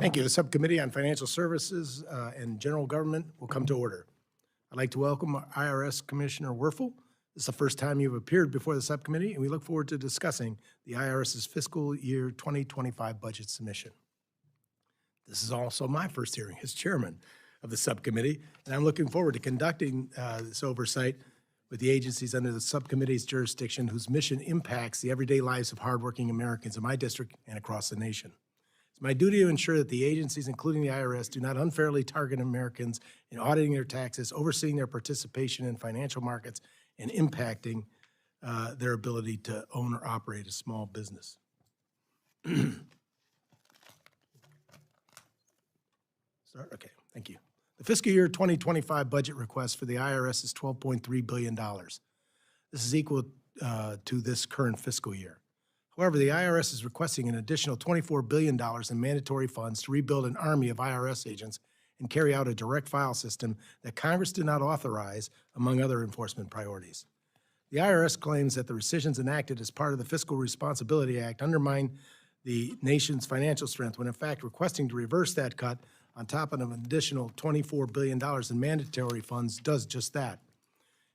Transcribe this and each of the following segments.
Thank you. The Subcommittee on Financial Services and General Government will come to order. I'd like to welcome IRS Commissioner Werfel. This is the first time you've appeared before the subcommittee, and we look forward to discussing the IRS's fiscal year 2025 budget submission. This is also my first hearing as chairman of the subcommittee, and I'm looking forward to conducting this oversight with the agencies under the subcommittee's jurisdiction whose mission impacts the everyday lives of hardworking Americans in my district and across the nation. It's my duty to ensure that the agencies, including the IRS, do not unfairly target Americans in auditing their taxes, overseeing their participation in financial markets, and impacting their ability to own or operate a small business. Start? Okay, thank you. The fiscal year 2025 budget request for the IRS is $12.3 billion. This is equal to this current fiscal year. However, the IRS is requesting an additional $24 billion in mandatory funds to rebuild an army of IRS agents and carry out a direct file system that Congress did not authorize, among other enforcement priorities. The IRS claims that the rescissions enacted as part of the Fiscal Responsibility Act undermine the nation's financial strength, when in fact requesting to reverse that cut on top of an additional $24 billion in mandatory funds does just that.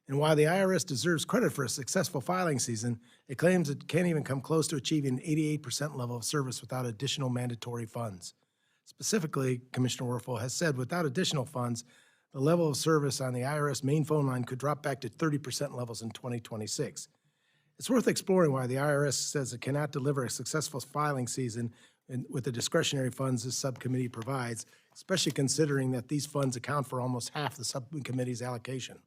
And while the IRS deserves credit for a successful filing season, it claims it can't even come close to achieving an 88% level of service without additional mandatory funds. Specifically, Commissioner Werfel has said without additional funds, the level of service on the IRS main phone line could drop back to 30% levels in 2026. It's worth exploring why the IRS says it cannot deliver a successful filing season with the discretionary funds this subcommittee provides, especially considering that these funds account for almost half the subcommittee's allocation.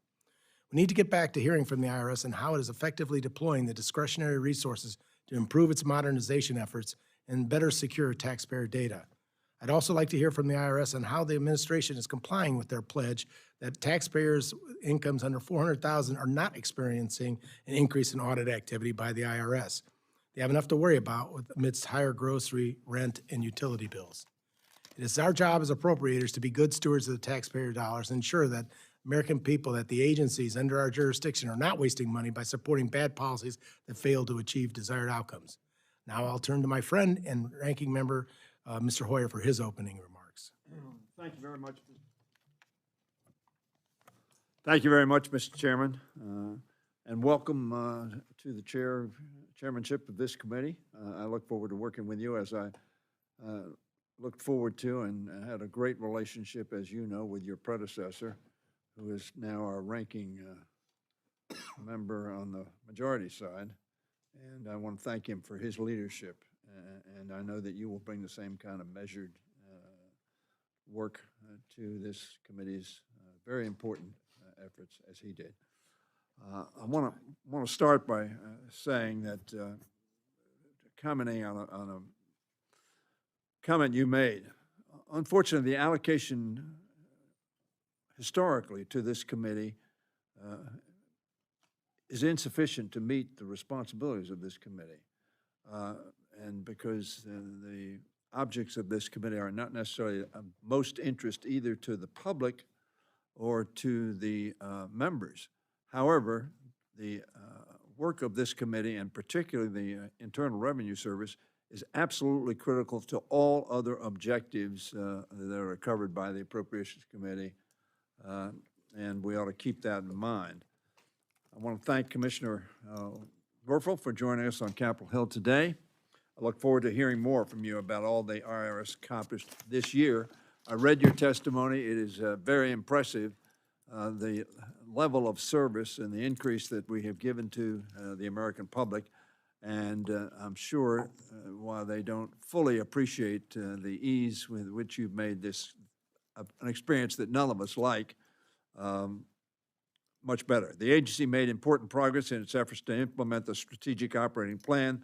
We need to get back to hearing from the IRS and how it is effectively deploying the discretionary resources to improve its modernization efforts and better secure taxpayer data. I'd also like to hear from the IRS on how the administration is complying with their pledge that taxpayers' incomes under $400,000 are not experiencing an increase in audit activity by the IRS. They have enough to worry about amidst higher grocery, rent, and utility bills. It is our job as appropriators to be good stewards of the taxpayer dollars and ensure that American people, that the agencies under our jurisdiction are not wasting money by supporting bad policies that fail to achieve desired outcomes. Now I'll turn to my friend and ranking member, Mr. Hoyer, for his opening remarks. Thank you very much. Thank you very much, Mr. Chairman, and welcome to the chairmanship of this committee. I look forward to working with you, as I looked forward to and had a great relationship, as you know, with your predecessor, who is now our ranking member on the majority side. And I want to thank him for his leadership. And I know that you will bring the same kind of measured work to this committee's very important efforts as he did. I want to start by saying that, commenting on a comment you made. Unfortunately, the allocation historically to this committee is insufficient to meet the responsibilities of this committee. And because the objects of this committee are not necessarily of most interest either to the public or to the members. However, the work of this committee, and particularly the Internal Revenue Service, is absolutely critical to all other objectives that are covered by the Appropriations Committee, and we ought to keep that in mind. I want to thank Commissioner Werfel for joining us on Capitol Hill today. I look forward to hearing more from you about all the IRS accomplished this year. I read your testimony. It is very impressive, the level of service and the increase that we have given to the American public. And I'm sure while they don't fully appreciate the ease with which you've made this an experience that none of us like, much better. The agency made important progress in its efforts to implement the strategic operating plan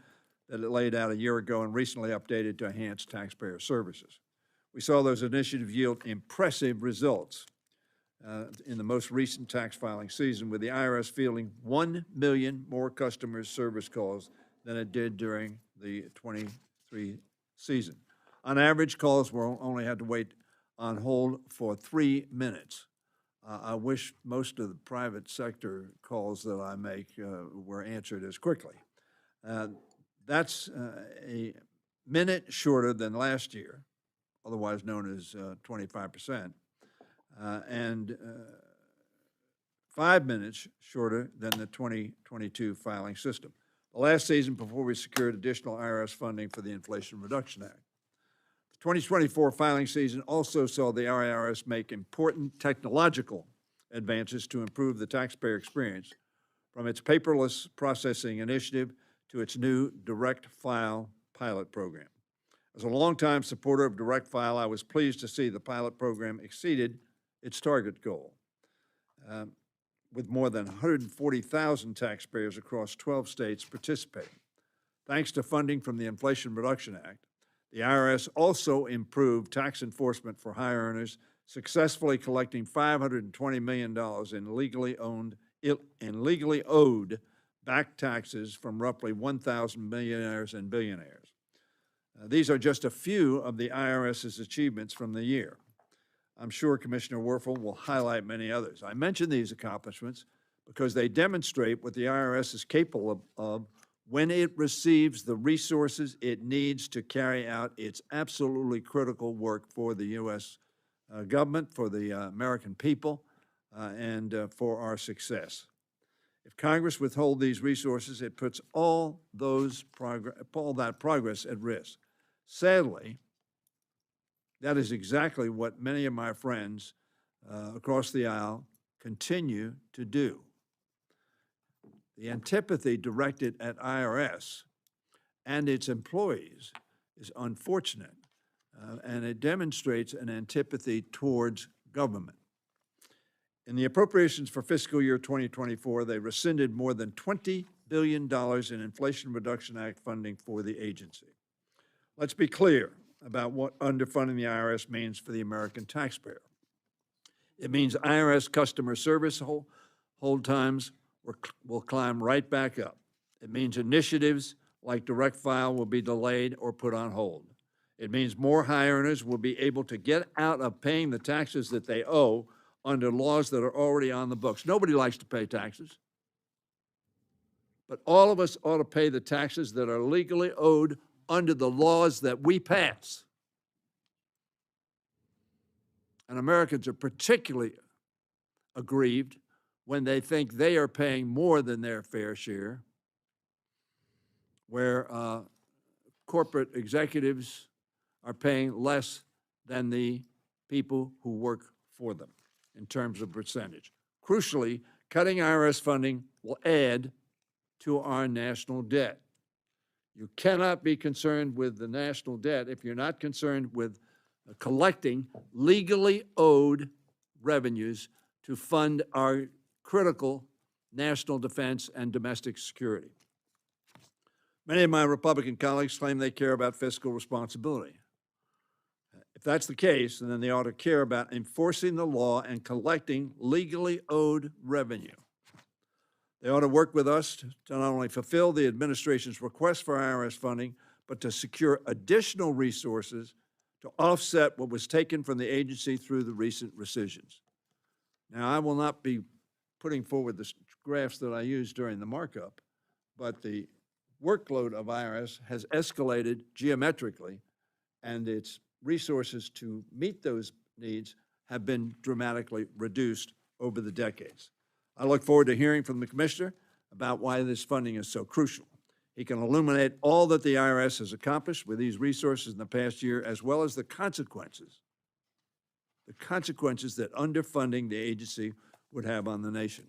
that it laid out a year ago and recently updated to enhance taxpayer services. We saw those initiatives yield impressive results in the most recent tax filing season, with the IRS fielding 1 million more customer service calls than it did during the 23 season. On average, calls only had to wait on hold for 3 minutes. I wish most of the private sector calls that I make were answered as quickly. That's a minute shorter than last year, otherwise known as 25%, and 5 minutes shorter than the 2022 filing system. The last season before we secured additional IRS funding for the Inflation Reduction Act. The 2024 filing season also saw the IRS make important technological advances to improve the taxpayer experience, from its paperless processing initiative to its new direct file pilot program. As a longtime supporter of direct file, I was pleased to see the pilot program exceeded its target goal. With more than 140,000 taxpayers across 12 states participating. Thanks to funding from the Inflation Reduction Act, the IRS also improved tax enforcement for high earners, successfully collecting $520 million in legally owed back taxes from roughly 1,000 millionaires and billionaires. These are just a few of the IRS's achievements from the year. I'm sure Commissioner Werfel will highlight many others. I mention these accomplishments because they demonstrate what the IRS is capable of when it receives the resources it needs to carry out its absolutely critical work for the U.S. Government, for the American people, and for our success. If Congress withhold these resources, it puts all that progress at risk. Sadly, that is exactly what many of my friends across the aisle continue to do. The antipathy directed at IRS and its employees is unfortunate, and it demonstrates an antipathy towards government. In the appropriations for fiscal year 2024, they rescinded more than $20 billion in Inflation Reduction Act funding for the agency. Let's be clear about what underfunding the IRS means for the American taxpayer. It means IRS customer service hold times will climb right back up. It means initiatives like direct file will be delayed or put on hold. It means more high earners will be able to get out of paying the taxes that they owe under laws that are already on the books. Nobody likes to pay taxes, but all of us ought to pay the taxes that are legally owed under the laws that we pass. And Americans are particularly aggrieved when they think they are paying more than their fair share, where corporate executives are paying less than the people who work for them in terms of percentage. Crucially, cutting IRS funding will add to our national debt. You cannot be concerned with the national debt if you're not concerned with collecting legally owed revenues to fund our critical national defense and domestic security. Many of my Republican colleagues claim they care about fiscal responsibility. If that's the case, then they ought to care about enforcing the law and collecting legally owed revenue. They ought to work with us to not only fulfill the administration's request for IRS funding, but to secure additional resources to offset what was taken from the agency through the recent rescissions. Now, I will not be putting forward the graphs that I used during the markup, but the workload of IRS has escalated geometrically, and its resources to meet those needs have been dramatically reduced over the decades. I look forward to hearing from the Commissioner about why this funding is so crucial. He can illuminate all that the IRS has accomplished with these resources in the past year, as well as the consequences that underfunding the agency would have on the nation.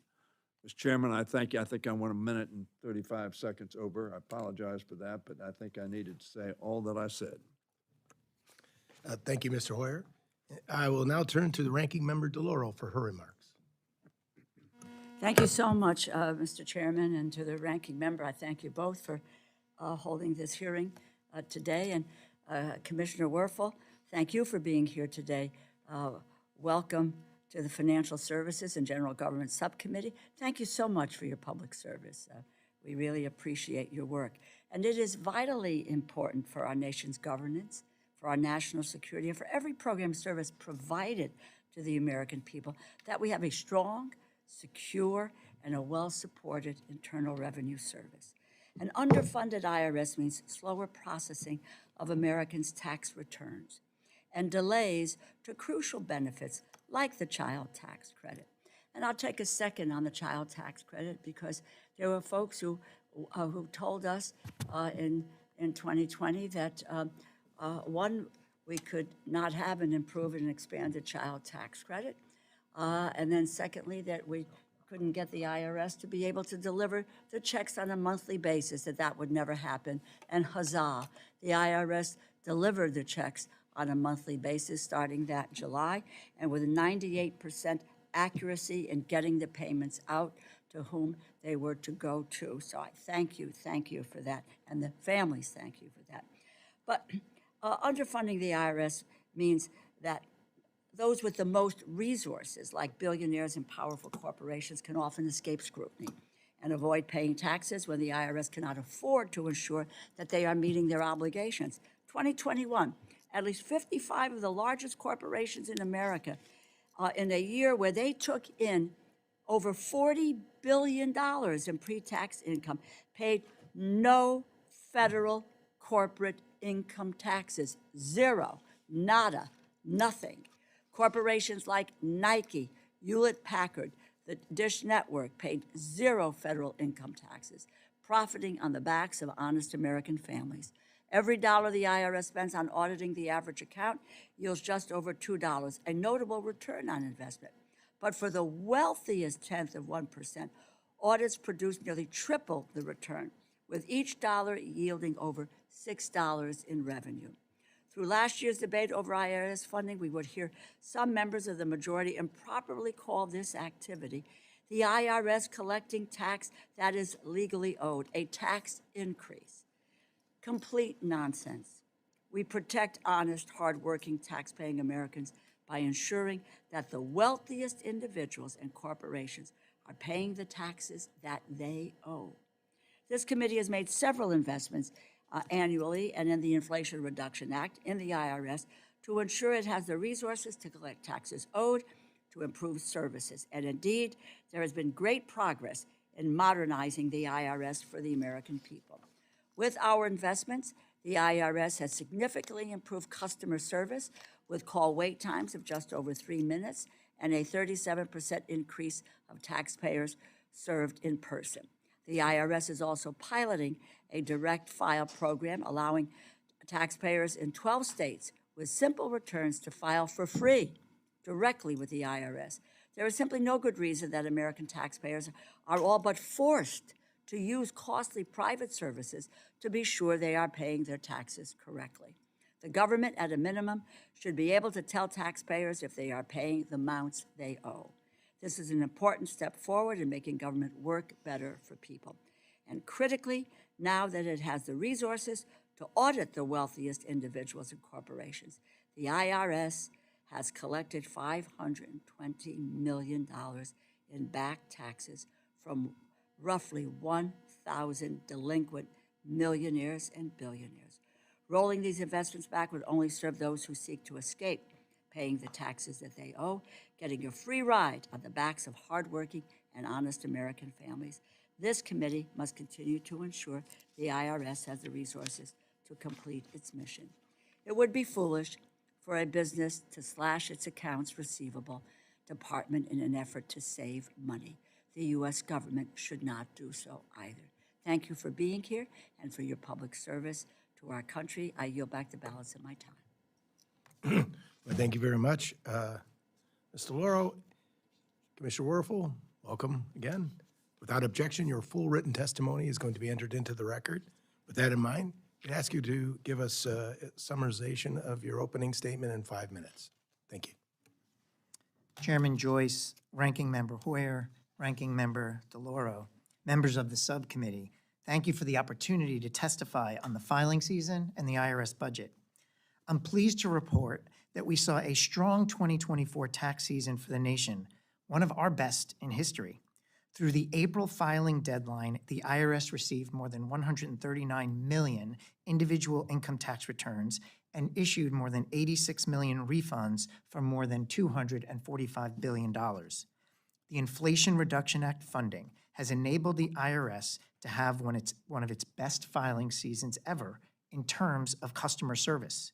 Mr. Chairman, I thank you. I think I went 1 minute and 35 seconds over. I apologize for that, but I think I needed to say all that I said. Thank you, Mr. Hoyer. I will now turn to the Ranking Member DeLauro for her remarks. Thank you so much, Mr. Chairman, and to the Ranking Member. I thank you both for holding this hearing today. And Commissioner Werfel, thank you for being here today. Welcome to the Financial Services and General Government Subcommittee. Thank you so much for your public service. We really appreciate your work. And it is vitally important for our nation's governance, for our national security, and for every program service provided to the American people that we have a strong, secure, and a well-supported Internal Revenue Service. An underfunded IRS means slower processing of Americans' tax returns and delays to crucial benefits like the child tax credit. And I'll take a second on the child tax credit because there were folks who told us in 2020 that one, we could not have an improved and expanded child tax credit, and then secondly, that we couldn't get the IRS to be able to deliver the checks on a monthly basis, that would never happen. And huzzah, the IRS delivered the checks on a monthly basis starting that July, and with 98% accuracy in getting the payments out to whom they were to go to. So I thank you for that, and the families thank you for that. But underfunding the IRS means that those with the most resources, like billionaires and powerful corporations, can often escape scrutiny and avoid paying taxes when the IRS cannot afford to ensure that they are meeting their obligations. 2021, at least 55 of the largest corporations in America, in a year where they took in over $40 billion in pre-tax income, paid no federal corporate income taxes. Zero, nada, nothing. Corporations like Nike, Hewlett-Packard, the Dish Network paid zero federal income taxes, profiting on the backs of honest American families. Every dollar the IRS spends on auditing the average account yields just over $2, a notable return on investment. But for the wealthiest tenth of 1%, audits produce nearly triple the return, with each dollar yielding over $6 in revenue. Through last year's debate over IRS funding, we would hear some members of the majority improperly call this activity the IRS collecting tax that is legally owed, a tax increase. Complete nonsense. We protect honest, hardworking, tax-paying Americans by ensuring that the wealthiest individuals and corporations are paying the taxes that they owe. This committee has made several investments annually and in the Inflation Reduction Act in the IRS to ensure it has the resources to collect taxes owed, to improve services. And indeed, there has been great progress in modernizing the IRS for the American people. With our investments, the IRS has significantly improved customer service with call wait times of just over 3 minutes and a 37% increase of taxpayers served in person. The IRS is also piloting a direct file program allowing taxpayers in 12 states with simple returns to file for free directly with the IRS. There is simply no good reason that American taxpayers are all but forced to use costly private services to be sure they are paying their taxes correctly. The government, at a minimum, should be able to tell taxpayers if they are paying the amounts they owe. This is an important step forward in making government work better for people. And critically, now that it has the resources to audit the wealthiest individuals and corporations, the IRS has collected $520 million in back taxes from roughly 1,000 delinquent millionaires and billionaires. Rolling these investments back would only serve those who seek to escape paying the taxes that they owe, getting a free ride on the backs of hardworking and honest American families. This committee must continue to ensure the IRS has the resources to complete its mission. It would be foolish for a business to slash its accounts receivable department in an effort to save money. The U.S. government should not do so either. Thank you for being here and for your public service to our country. I yield back the balance of my time. Well, thank you very much. Mr. Lauro, Commissioner Werfel, welcome again. Without objection, your full written testimony is going to be entered into the record. With that in mind, I'd ask you to give us a summarization of your opening statement in 5 minutes. Thank you. Chairman Joyce, Ranking Member Hoyer, Ranking Member DeLauro, members of the subcommittee, thank you for the opportunity to testify on the filing season and the IRS budget. I'm pleased to report that we saw a strong 2024 tax season for the nation, one of our best in history. Through the April filing deadline, the IRS received more than 139 million individual income tax returns and issued more than 86 million refunds for more than $245 billion. The Inflation Reduction Act funding has enabled the IRS to have one of its best filing seasons ever in terms of customer service.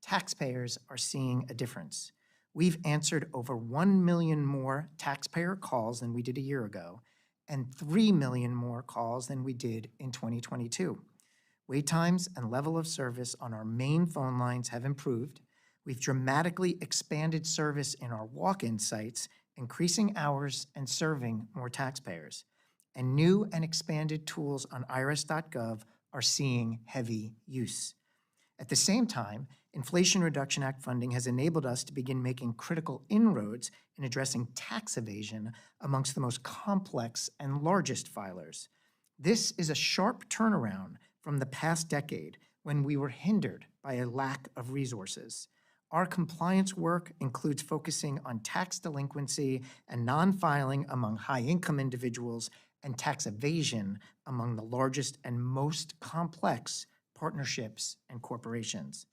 taxpayers are seeing a difference. We've answered over 1 million more taxpayer calls than we did a year ago, and 3 million more calls than we did in 2022. Wait times and level of service on our main phone lines have improved. We've dramatically expanded service in our walk-in sites, increasing hours and serving more taxpayers. And new and expanded tools on irs.gov are seeing heavy use. At the same time, Inflation Reduction Act funding has enabled us to begin making critical inroads in addressing tax evasion amongst the most complex and largest filers. This is a sharp turnaround from the past decade when we were hindered by a lack of resources. Our compliance work includes focusing on tax delinquency and non-filing among high-income individuals and tax evasion among the largest and most complex partnerships and corporations.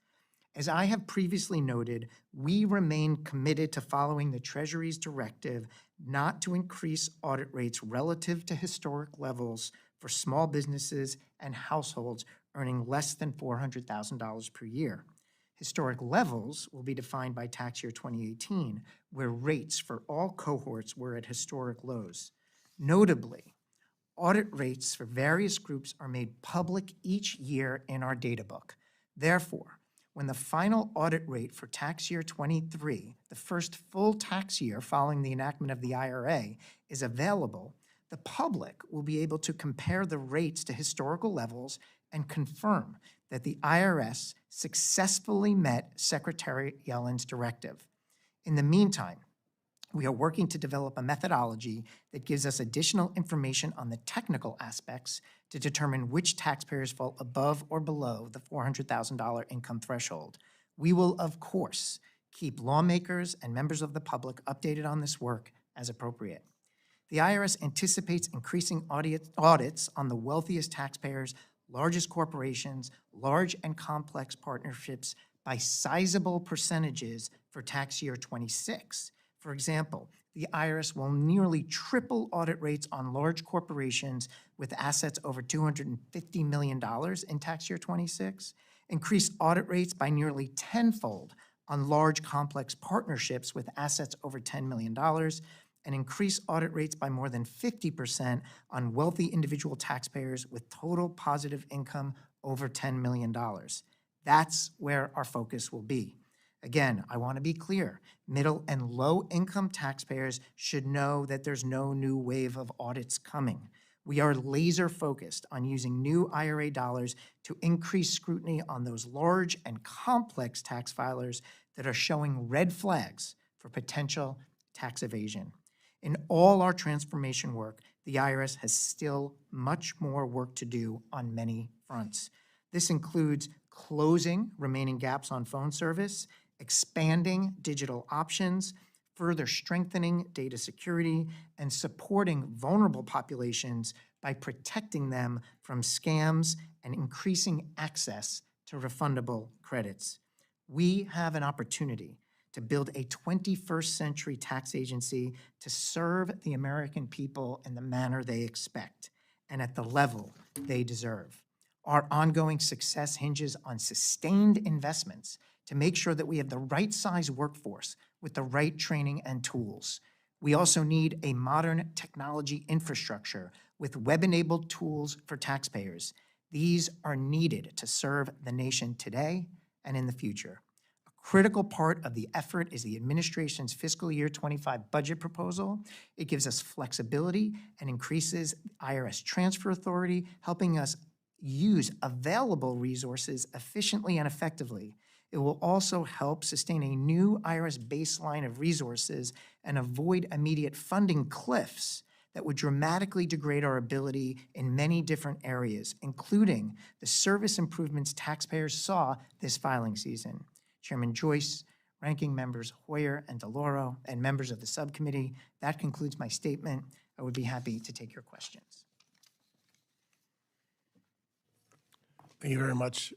As I have previously noted, we remain committed to following the Treasury's directive not to increase audit rates relative to historic levels for small businesses and households earning less than $400,000 per year. Historic levels will be defined by tax year 2018, where rates for all cohorts were at historic lows. Notably, audit rates for various groups are made public each year in our data book. Therefore, when the final audit rate for tax year 23, the first full tax year following the enactment of the IRA, is available, the public will be able to compare the rates to historical levels and confirm that the IRS successfully met Secretary Yellen's directive. In the meantime, we are working to develop a methodology that gives us additional information on the technical aspects to determine which taxpayers fall above or below the $400,000 income threshold. We will, of course, keep lawmakers and members of the public updated on this work as appropriate. The IRS anticipates increasing audits on the wealthiest taxpayers, largest corporations, large and complex partnerships by sizable percentages for tax year 26. For example, the IRS will nearly triple audit rates on large corporations with assets over $250 million in tax year 26, increase audit rates by nearly tenfold on large complex partnerships with assets over $10 million, and increase audit rates by more than 50% on wealthy individual taxpayers with total positive income over $10 million. That's where our focus will be. Again, I want to be clear, middle and low-income taxpayers should know that there's no new wave of audits coming. We are laser-focused on using new IRA dollars to increase scrutiny on those large and complex tax filers that are showing red flags for potential tax evasion. In all our transformation work, the IRS has still much more work to do on many fronts. This includes closing remaining gaps on phone service, expanding digital options, further strengthening data security, and supporting vulnerable populations by protecting them from scams and increasing access to refundable credits. We have an opportunity to build a 21st century tax agency to serve the American people in the manner they expect and at the level they deserve. Our ongoing success hinges on sustained investments to make sure that we have the right size workforce with the right training and tools. We also need a modern technology infrastructure with web-enabled tools for taxpayers. These are needed to serve the nation today and in the future. A critical part of the effort is the administration's fiscal year 25 budget proposal. It gives us flexibility and increases IRS transfer authority, helping us use available resources efficiently and effectively. It will also help sustain a new IRS baseline of resources and avoid immediate funding cliffs that would dramatically degrade our ability in many different areas, including the service improvements taxpayers saw this filing season. Chairman Joyce, Ranking Members Hoyer and DeLauro, and members of the subcommittee, that concludes my statement. I would be happy to take your questions. Thank you very much.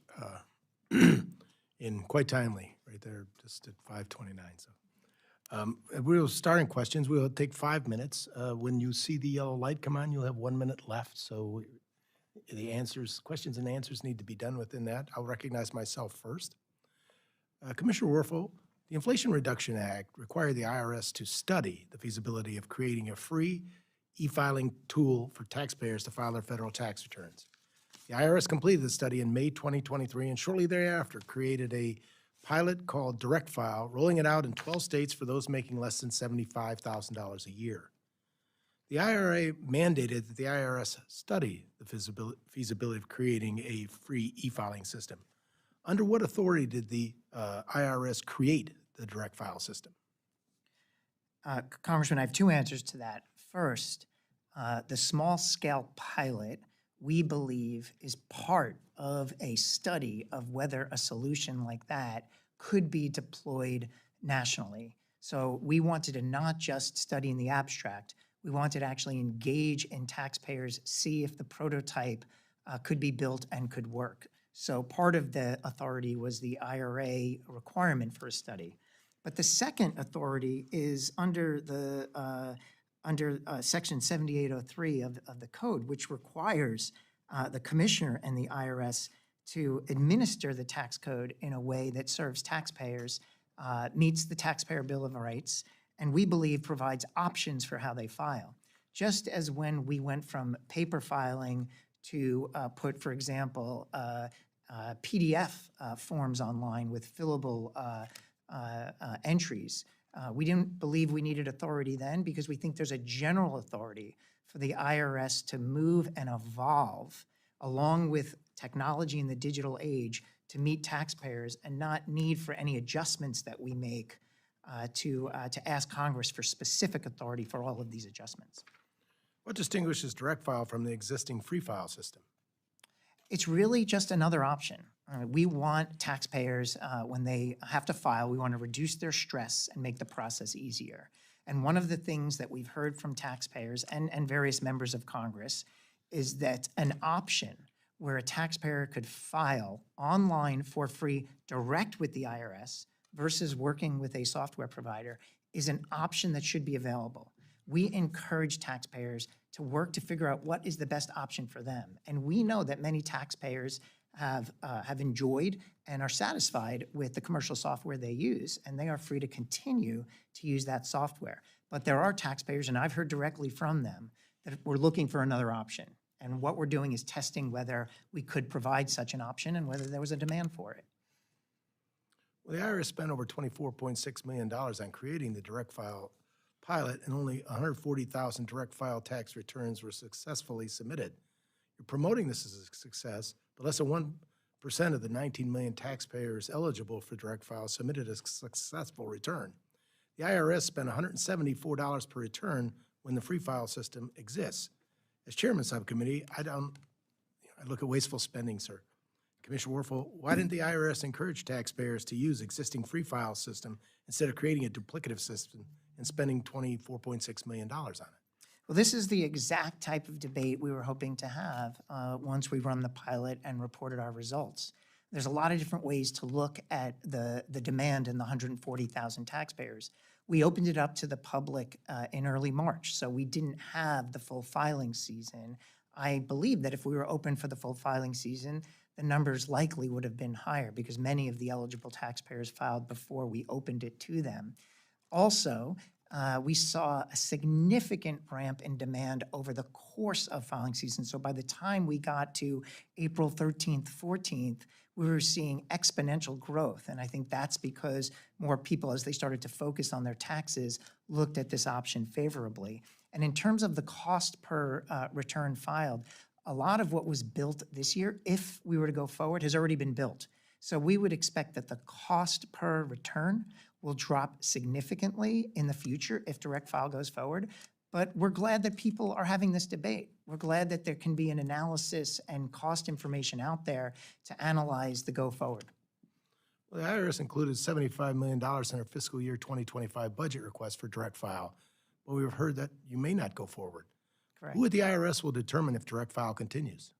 And quite timely, right there, just at 5:29. So we'll start in questions. We'll take 5 minutes. When you see the yellow light come on, you'll have 1 minute left. So the questions and answers need to be done within that. I'll recognize myself first. Commissioner Werfel, the Inflation Reduction Act required the IRS to study the feasibility of creating a free e-filing tool for taxpayers to file their federal tax returns. The IRS completed the study in May 2023 and shortly thereafter created a pilot called Direct File, rolling it out in 12 states for those making less than $75,000 a year. The IRA mandated that the IRS study the feasibility of creating a free e-filing system. Under what authority did the IRS create the Direct File system? Congressman, I have two answers to that. First, the small-scale pilot, we believe, is part of a study of whether a solution like that could be deployed nationally. So we wanted to not just study in the abstract, we wanted to actually engage in taxpayers, see if the prototype could be built and could work. So part of the authority was the IRA requirement for a study. But the second authority is under Section 7803 of the code, which requires the commissioner and the IRS to administer the tax code in a way that serves taxpayers, meets the taxpayer Bill of Rights, and we believe provides options for how they file. Just as when we went from paper filing to put, for example, PDF forms online with fillable entries. We didn't believe we needed authority then because we think there's a general authority for the IRS to move and evolve along with technology in the digital age to meet taxpayers and not need for any adjustments that we make to ask Congress for specific authority for all of these adjustments. What distinguishes Direct File from the existing Free File system? It's really just another option. We want taxpayers, when they have to file, we want to reduce their stress and make the process easier. And one of the things that we've heard from taxpayers and various members of Congress is that an option where a taxpayer could file online for free direct with the IRS versus working with a software provider is an option that should be available. We encourage taxpayers to work to figure out what is the best option for them. And we know that many taxpayers have enjoyed and are satisfied with the commercial software they use, and they are free to continue to use that software. But there are taxpayers, and I've heard directly from them, that we're looking for another option. And what we're doing is testing whether we could provide such an option and whether there was a demand for it. Well, the IRS spent over $24.6 million on creating the Direct File pilot, and only 140,000 Direct File tax returns were successfully submitted. You're promoting this as a success, but less than 1% of the 19 million taxpayers eligible for Direct File submitted a successful return. The IRS spent $174 per return when the Free File system exists. As chairman of the subcommittee, I look at wasteful spending, sir. Commissioner Werfel, why didn't the IRS encourage taxpayers to use existing Free File system instead of creating a duplicative system and spending $24.6 million on it? Well, this is the exact type of debate we were hoping to have once we run the pilot and reported our results. There's a lot of different ways to look at the demand in the 140,000 taxpayers. We opened it up to the public in early March, so we didn't have the full filing season. I believe that if we were open for the full filing season, the numbers likely would have been higher because many of the eligible taxpayers filed before we opened it to them. Also, we saw a significant ramp in demand over the course of filing season. So by the time we got to April 13th, 14th, we were seeing exponential growth. And I think that's because more people, as they started to focus on their taxes, looked at this option favorably. And in terms of the cost per return filed, a lot of what was built this year, if we were to go forward, has already been built. So we would expect that the cost per return will drop significantly in the future if Direct File goes forward. But we're glad that people are having this debate. We're glad that there can be an analysis and cost information out there to analyze the go forward. Well, the IRS included $75 million in our fiscal year 2025 budget request for Direct File, but we've heard that you may not go forward. Correct. Who at the IRS will determine if Direct File continues?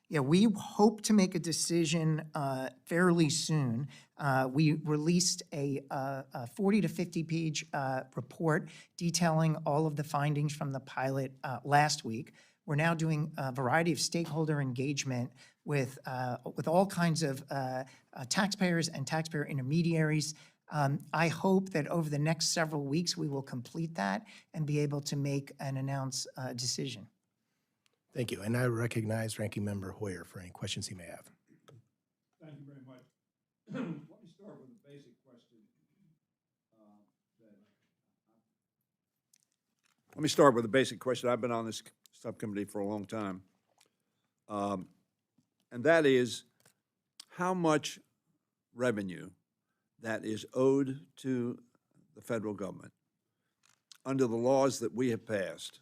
Yeah, we hope to make a decision fairly soon. We released a 40 to 50 page report detailing all of the findings from the pilot last week. We're now doing a variety of stakeholder engagement with all kinds of taxpayers and taxpayer intermediaries. I hope that over the next several weeks, we will complete that and be able to make and announce a decision. Thank you. And I recognize Ranking Member Hoyer for any questions he may have. Thank you very much. Let me start with a basic question. Let me start with a basic question. I've been on this subcommittee for a long time. And that is how much revenue that is owed to the federal government under the laws that we have passed,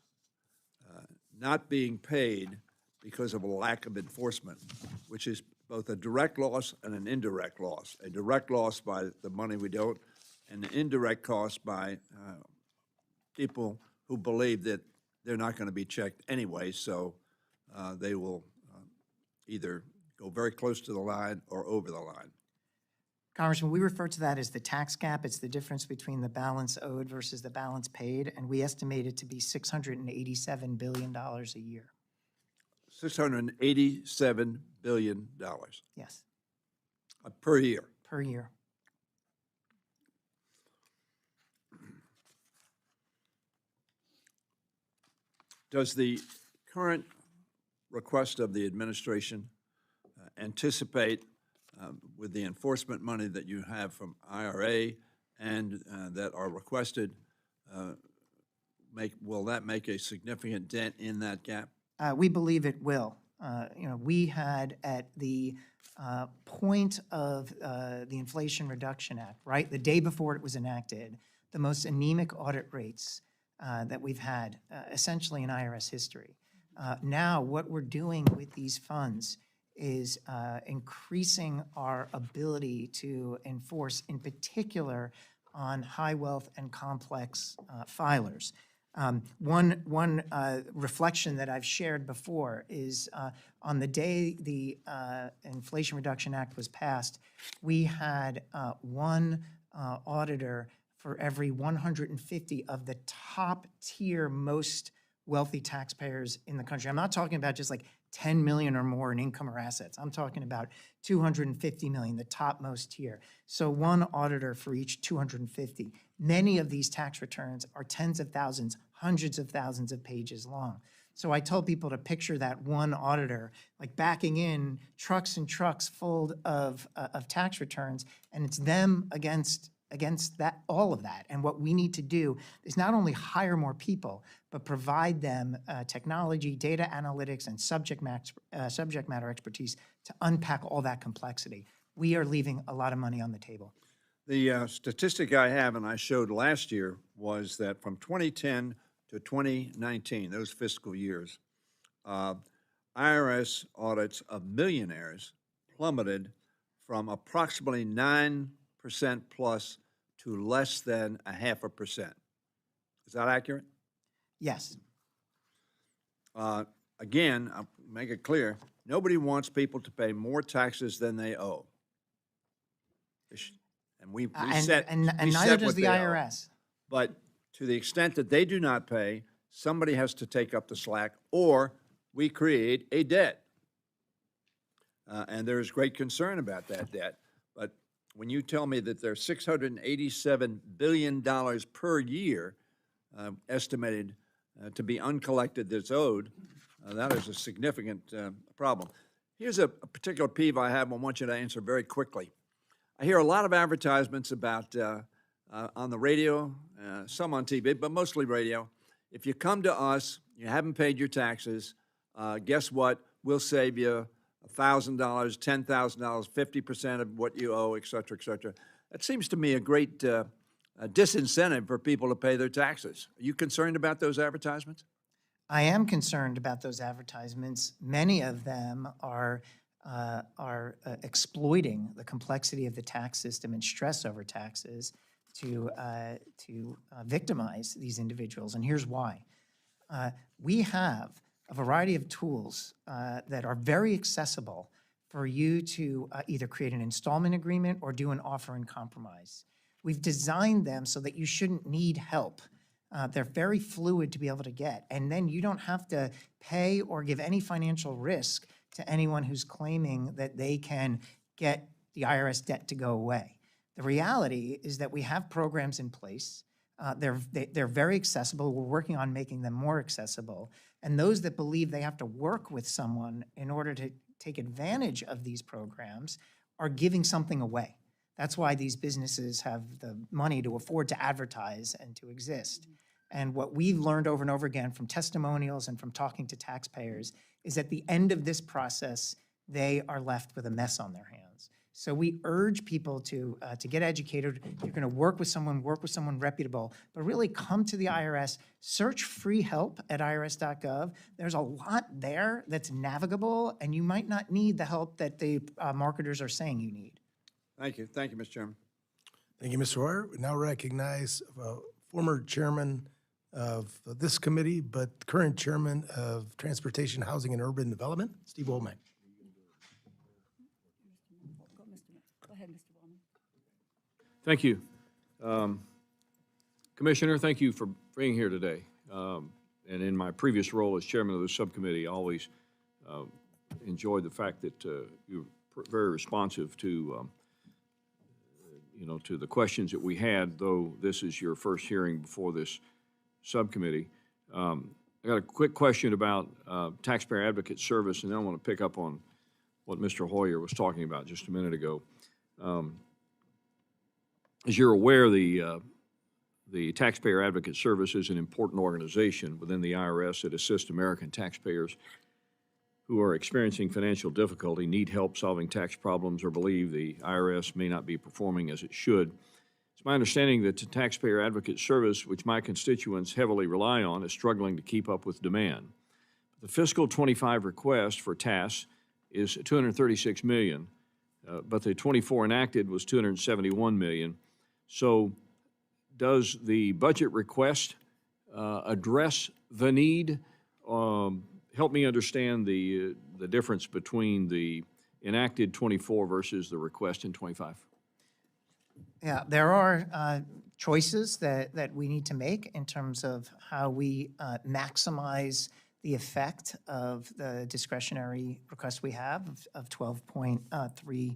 not being paid because of a lack of enforcement, which is both a direct loss and an indirect loss. A direct loss by the money we don't, and an indirect cost by people who believe that they're not going to be checked anyway, so they will either go very close to the line or over the line. Congressman, we refer to that as the tax gap. It's the difference between the balance owed versus the balance paid, and we estimate it to be $687 billion a year. $687 billion Yes, per year. per year. Does the current request of the administration anticipate, with the enforcement money that you have from IRA and that are requested, will that make a significant dent in that gap? We believe it will. We had at the point of the Inflation Reduction Act, right, the day before it was enacted, the most anemic audit rates that we've had, essentially in IRS history. Now, what we're doing with these funds is increasing our ability to enforce, in particular, on high wealth and complex filers. One reflection that I've shared before is on the day the Inflation Reduction Act was passed, we had one auditor for every 150 of the top tier most wealthy taxpayers in the country. I'm not talking about just like 10 million or more in income or assets. I'm talking about 250 million, the topmost tier. So one auditor for each 250. Many of these tax returns are tens of thousands, hundreds of thousands of pages long. So I told people to picture that one auditor like backing in trucks and trucks full of tax returns, and it's them against that, all of that. And what we need to do is not only hire more people, but provide them technology, data analytics, and subject matter expertise to unpack all that complexity. We are leaving a lot of money on the table. The statistic I have, and I showed last year, was that from 2010 to 2019, those fiscal years, IRS audits of millionaires plummeted from approximately 9% plus to less than 0.5%. Is that accurate? Yes. Again, I'll make it clear, nobody wants people to pay more taxes than they owe. And we set neither does what the they owe. IRS. But to the extent that they do not pay, somebody has to take up the slack, or we create a debt. And there is great concern about that debt. But when you tell me that there's $687 billion per year estimated to be uncollected that's owed, that is a significant problem. Here's a particular peeve I have I want you to answer very quickly. I hear a lot of advertisements about, on the radio, some on TV, but mostly radio. If you come to us, you haven't paid your taxes, guess what? We'll save you $1,000, $10,000, 50% of what you owe, et cetera, et cetera. That seems to me a great disincentive for people to pay their taxes. Are you concerned about those advertisements? I am concerned about those advertisements. Many of them are exploiting the complexity of the tax system and stress over taxes to victimize these individuals. And here's why. We have a variety of tools that are very accessible for you to either create an installment agreement or do an offer in compromise. We've designed them so that you shouldn't need help They're very fluid to be able to get. And then you don't have to pay or give any financial risk to anyone who's claiming that they can get the IRS debt to go away. The reality is that we have programs in place. They're very accessible. We're working on making them more accessible. And those that believe they have to work with someone in order to take advantage of these programs are giving something away. That's why these businesses have the money to afford to advertise and to exist. And what we've learned over and over again from testimonials and from talking to taxpayers is at the end of this process, they are left with a mess on their hands. So we urge people to get educated. You're going to work with someone reputable, but really come to the IRS, search free help at irs.gov. There's a lot there that's navigable, and you might not need the help that the marketers are saying you need. Thank you. Thank you, Mr. Chairman. Thank you, Mr. Hoyer. We now recognize former chairman of this committee, but current chairman of Transportation, Housing, and Urban Development, Steve Womack. Go ahead, Mr. Bowman. Thank you. Commissioner, thank you for being here today. And in my previous role as chairman of the subcommittee, I always enjoyed the fact that you were very responsive to, to the questions that we had, though this is your first hearing before this subcommittee. I got a quick question about taxpayer advocate service, and then I want to pick up on what Mr. Hoyer was talking about just a minute ago. As you're aware, the Taxpayer Advocate Service is an important organization within the IRS that assists American taxpayers who are experiencing financial difficulty, need help solving tax problems, or believe the IRS may not be performing as it should. It's my understanding that the Taxpayer Advocate Service, which my constituents heavily rely on, is struggling to keep up with demand. The fiscal 25 request for TAS is $236 million. But the 24 enacted was $271 million. So does the budget request address the need? Help me understand the difference between the enacted 24 versus the request in 25. Yeah, there are choices that we need to make in terms of how we maximize the effect of the discretionary request we have of $12.3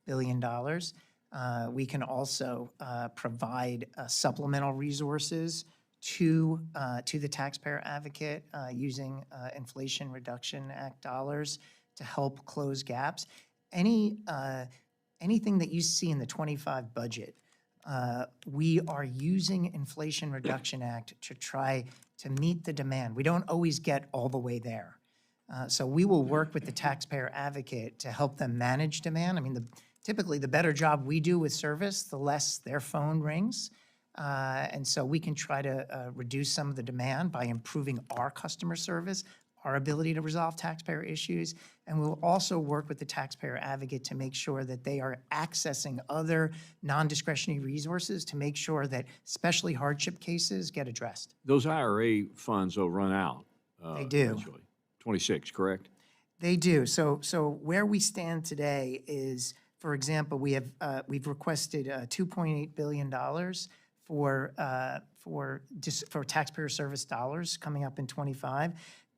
billion. We can also provide supplemental resources to the taxpayer advocate using Inflation Reduction Act dollars to help close gaps. Anything that you see in the 25 budget, we are using Inflation Reduction Act to try to meet the demand. We don't always get all the way there. So we will work with the taxpayer advocate to help them manage demand. I mean, typically the better job we do with service, the less their phone rings. And so we can try to reduce some of the demand by improving our customer service, our ability to resolve taxpayer issues, and we'll also work with the taxpayer advocate to make sure that they are accessing other non-discretionary resources to make sure that especially hardship cases get addressed. Those IRA funds, though, run out. They do. Eventually. 26, correct? They do. So where we stand today is, for example, we've requested $2.8 billion for taxpayer service dollars coming up in 25.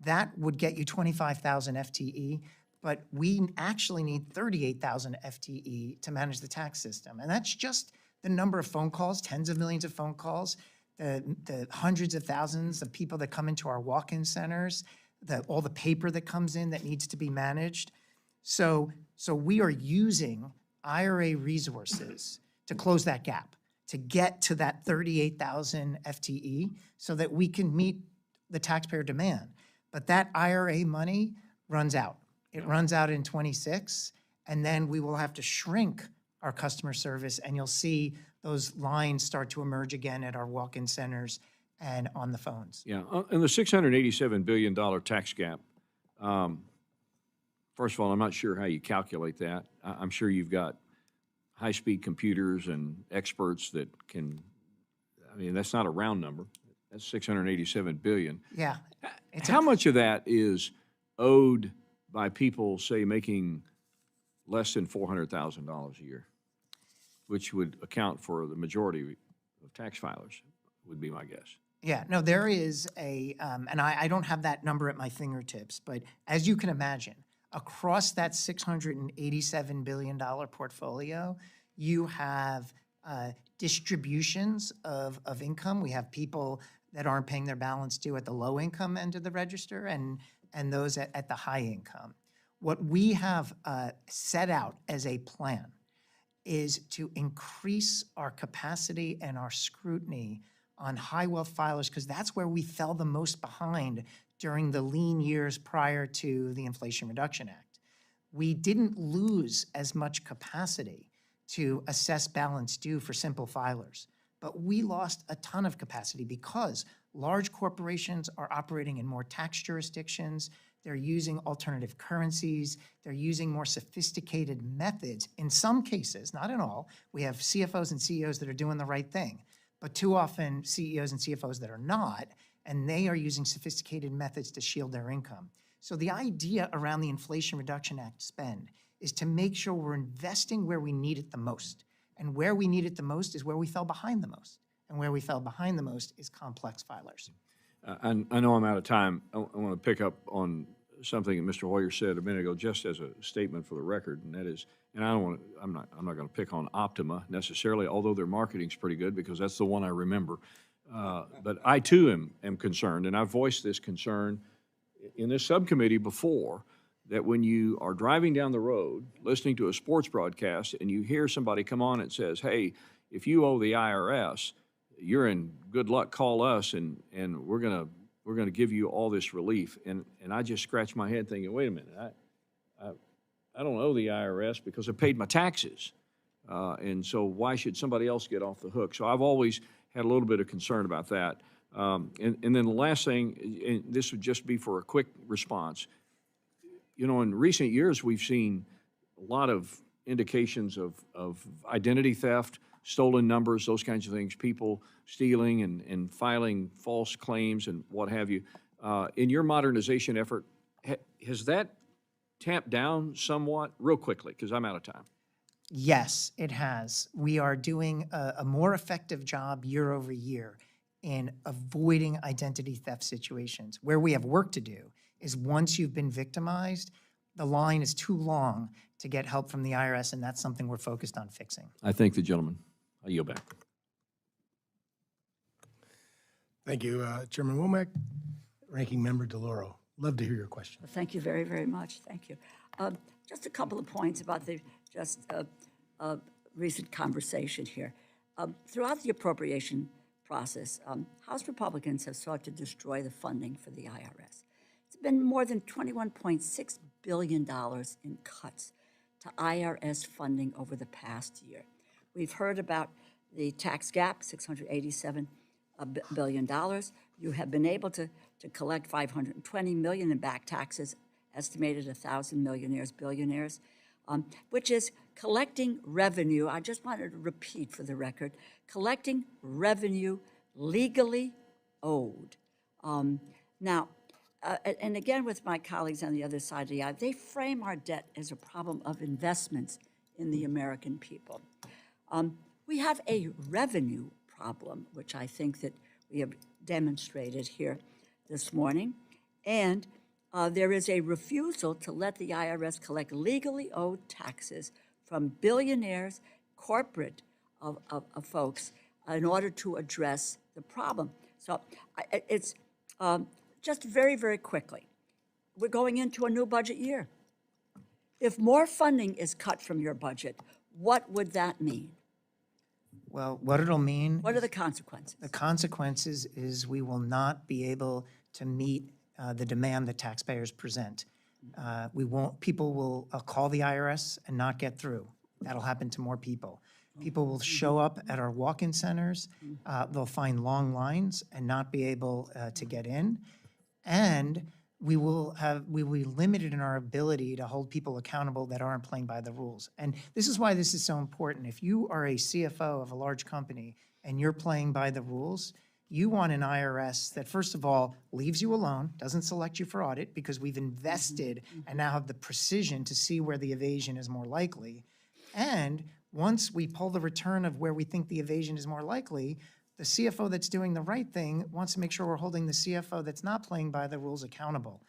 That would get you 25,000 FTE, but we actually need 38,000 FTE to manage the tax system. And that's just the number of phone calls, tens of millions of phone calls, the hundreds of thousands of people that come into our walk-in centers, all the paper that comes in that needs to be managed. So we are using IRA resources to close that gap, to get to that 38,000 FTE so that we can meet the taxpayer demand. But that IRA money runs out. It runs out in 26, and then we will have to shrink our customer service, and you'll see those lines start to emerge again at our walk-in centers and on the phones. Yeah, and the $687 billion tax gap, first of all, I'm not sure how you calculate that. I'm sure you've got high-speed computers and experts that can, I mean, that's not a round number. That's $687 billion. Yeah. How much of that is owed by people, say, making less than $400,000 a year, which would account for the majority of tax filers, would be my guess? Yeah, no, there is a, and I don't have that number at my fingertips, but as you can imagine, across that $687 billion portfolio, you have distributions of income. We have people that aren't paying their balance due at the low income end of the register and those at the high income. What we have set out as a plan is to increase our capacity and our scrutiny on high wealth filers, because that's where we fell the most behind during the lean years prior to the Inflation Reduction Act. We didn't lose as much capacity to assess balance due for simple filers, but we lost a ton of capacity because large corporations are operating in more tax jurisdictions, they're using alternative currencies, they're using more sophisticated methods. In some cases, not in all, we have CFOs and CEOs that are doing the right thing, but too often CEOs and CFOs that are not, and they are using sophisticated methods to shield their income. So the idea around the Inflation Reduction Act spend is to make sure we're investing where we need it the most. And where we need it the most is where we fell behind the most. And where we fell behind the most is complex filers. I know I'm out of time. I want to pick up on something that Mr. Hoyer said a minute ago, just as a statement for the record, and that is, and I'm not going to pick on Optima necessarily, although their marketing's pretty good because that's the one I remember. But I too am concerned, and I've voiced this concern in this subcommittee before, that when you are driving down the road, listening to a sports broadcast, and you hear somebody come on and says, hey, if you owe the IRS, you're in good luck, call us, and we're gonna give you all this relief. And I just scratch my head thinking, wait a minute, I don't owe the IRS because I paid my taxes. And so why should somebody else get off the hook? So I've always had a little bit of concern about that. And then the last thing, and this would just be for a quick response. You know, in recent years, we've seen a lot of indications of identity theft, stolen numbers, those kinds of things, people stealing and filing false claims and what have you. In your modernization effort, has that tamped down somewhat? Real quickly, because I'm out of time. Yes, it has. We are doing a more effective job year over year in avoiding identity theft situations. Where we have work to do is once you've been victimized, the line is too long to get help from the IRS, and that's something we're focused on fixing. I thank the gentleman. I yield back. Thank you, Chairman Womack. Ranking Member DeLauro. Love to hear your question. Thank you very, very much. Thank you. Just a couple of points about the recent conversation here. Throughout the appropriation process, House Republicans have sought to destroy the funding for the IRS. It's been more than $21.6 billion in cuts to IRS funding over the past year. We've heard about the tax gap, $687 billion. You have been able to collect $520 million in back taxes, estimated 1,000 millionaires, billionaires, which is collecting revenue. I just wanted to repeat for the record, collecting revenue legally owed. Now, and again with my colleagues on the other side of the aisle, they frame our debt as a problem of investments in the American people. We have a revenue problem, which I think that we have demonstrated here this morning, and there is a refusal to let the IRS collect legally owed taxes from billionaires, corporate of folks, in order to address the problem. So it's just very, very quickly. We're going into a new budget year. If more funding is cut from your budget, what would that mean? Well, what it'll mean, What are the consequences? the consequences is we will not be able to meet the demand that taxpayers present. People will call the IRS and not get through. That'll happen to more people. People will show up at our walk-in centers. They'll find long lines and not be able to get in. And we will be limited in our ability to hold people accountable that aren't playing by the rules. And this is why this is so important. If you are a CFO of a large company and you're playing by the rules, you want an IRS that, first of all, leaves you alone, doesn't select you for audit because we've invested and now have the precision to see where the evasion is more likely. And once we pull the return of where we think the evasion is more likely, The CFO that's doing the right thing wants to make sure we're holding the CFO that's not playing by the rules accountable.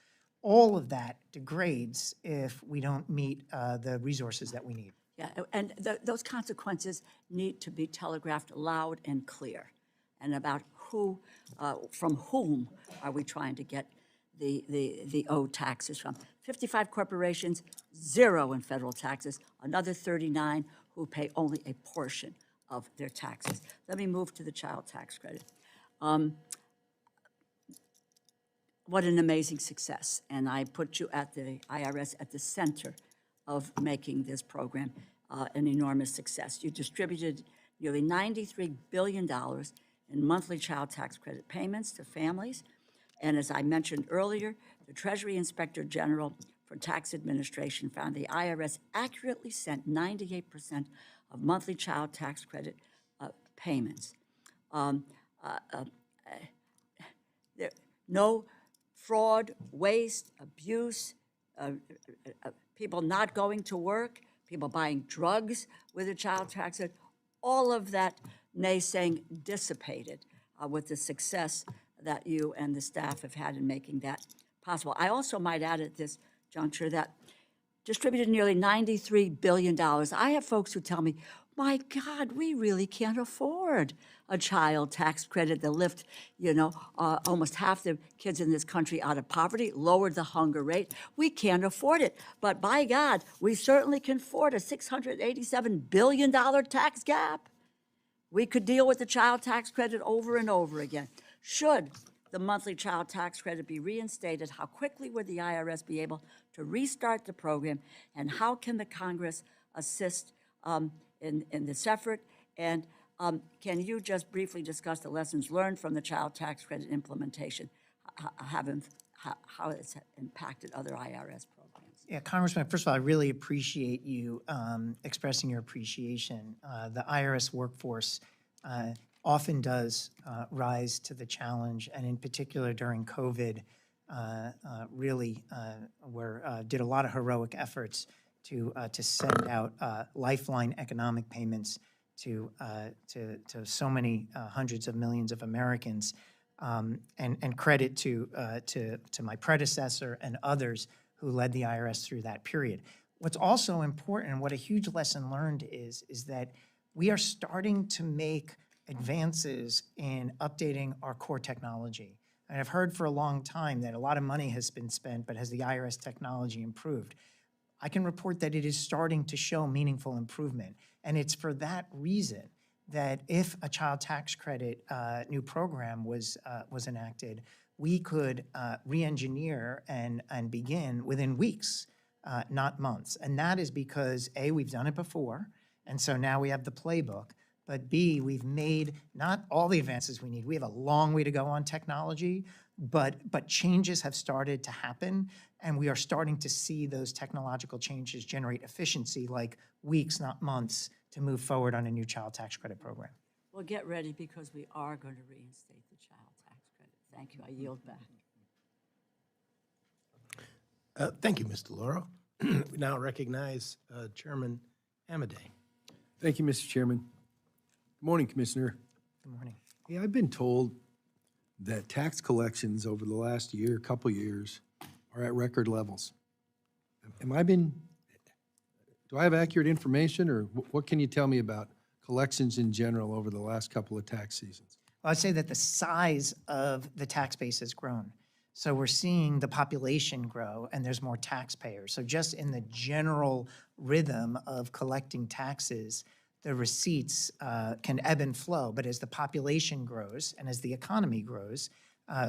All of that degrades if we don't meet the resources that we need. Yeah, and those consequences need to be telegraphed loud and clear, and about who, from whom are we trying to get the owed taxes from. 55 corporations, 0 in federal taxes, another 39 who pay only a portion of their taxes. Let me move to the child tax credit. What an amazing success, and I put you at the IRS at the center of making this program an enormous success. You distributed nearly $93 billion in monthly child tax credit payments to families, and as I mentioned earlier, the Treasury Inspector General for Tax Administration found the IRS accurately sent 98% of monthly child tax credit payments. No fraud, waste, abuse, people not going to work, people buying drugs with a child tax credit, all of that naysaying dissipated with the success that you and the staff have had in making that possible. I also might add at this juncture that distributed nearly $93 billion. I have folks who tell me, my God, we really can't afford a child tax credit that lift, almost half the kids in this country out of poverty, lowered the hunger rate. We can't afford it. But by God, we certainly can afford a $687 billion tax gap. We could deal with the child tax credit over and over again. Should the monthly child tax credit be reinstated, how quickly would the IRS be able to restart the program, and how can the Congress assist in this effort? And can you just briefly discuss the lessons learned from the child tax credit implementation, how it's impacted other IRS programs? Yeah, Congressman, first of all, I really appreciate you expressing your appreciation. The IRS workforce often does rise to the challenge, and in particular during COVID, really did a lot of heroic efforts to send out lifeline economic payments to so many hundreds of millions of Americans, and credit to my predecessor and others who led the IRS through that period. What's also important, and what a huge lesson learned is that we are starting to make advances in updating our core technology. And I've heard for a long time that a lot of money has been spent, but has the IRS technology improved? I can report that it is starting to show meaningful improvement. And it's for that reason that if a child tax credit new program was enacted, we could re-engineer and begin within weeks, not months. And that is because A, we've done it before, and so now we have the playbook, but B, we've made not all the advances we need. We have a long way to go on technology, but changes have started to happen, and we are starting to see those technological changes generate efficiency, like weeks, not months, to move forward on a new child tax credit program. Well, get ready, because we are going to reinstate the child tax credit. Thank you. I yield back. Thank you, Ms. DeLauro. We now recognize Chairman Amadei. Thank you, Mr. Chairman. Good morning, Commissioner. Good morning. Hey, I've been told that tax collections over the last couple years, are at record levels. Do I have accurate information, or what can you tell me about collections in general over the last couple of tax seasons? Well, I'd say that the size of the tax base has grown. So we're seeing the population grow, and there's more taxpayers. So just in the general rhythm of collecting taxes, the receipts can ebb and flow. But as the population grows and as the economy grows,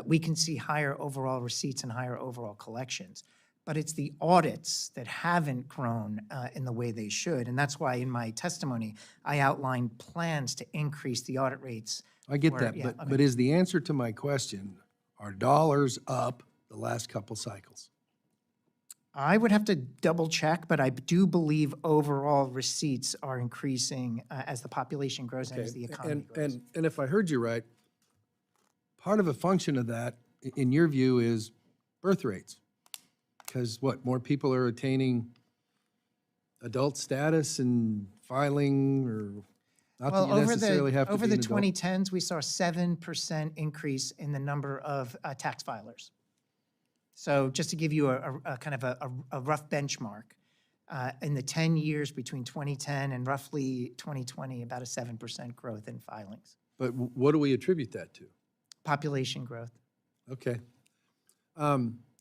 we can see higher overall receipts and higher overall collections. But it's the audits that haven't grown in the way they should. And that's why in my testimony, I outlined plans to increase the audit rates. I get that, but is the answer to my question, are dollars up the last couple cycles? I would have to double check, but I do believe overall receipts are increasing as the population grows and as the economy grows. And if I heard you right, part of a function of that, in your view, is birth rates. Because more people are attaining adult status and filing, or Not Well, that you necessarily have to over be the an adult. 2010s, we saw a 7% increase in the number of tax filers. So just to give you a kind of a rough benchmark, in the 10 years between 2010 and roughly 2020, about a 7% growth in filings. But what do we attribute that to? Population growth. Okay.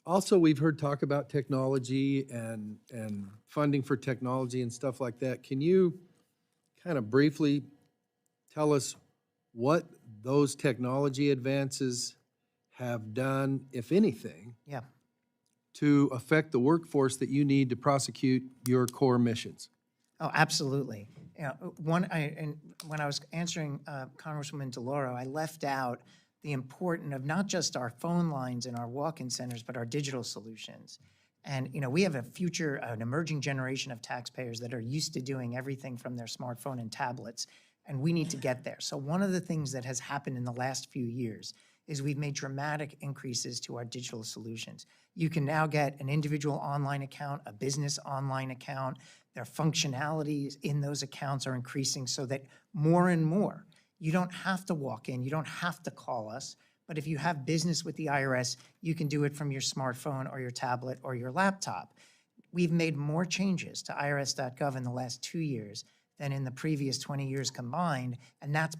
Also, we've heard talk about technology and funding for technology and stuff like that. Can you kind of briefly tell us what those technology advances have done, if anything, Yeah. to affect the workforce that you need to prosecute your core missions? Oh, absolutely. You know, when I was answering Congresswoman DeLauro, I left out the importance of not just our phone lines and our walk-in centers, but our digital solutions. And, you know, we have an emerging generation of taxpayers that are used to doing everything from their smartphone and tablets, and we need to get there. So one of the things that has happened in the last few years is we've made dramatic increases to our digital solutions. You can now get an individual online account, a business online account. Their functionalities in those accounts are increasing so that more and more, you don't have to walk in, you don't have to call us, but if you have business with the IRS, you can do it from your smartphone or your tablet or your laptop. We've made more changes to irs.gov in the last 2 years than in the previous 20 years combined, and that's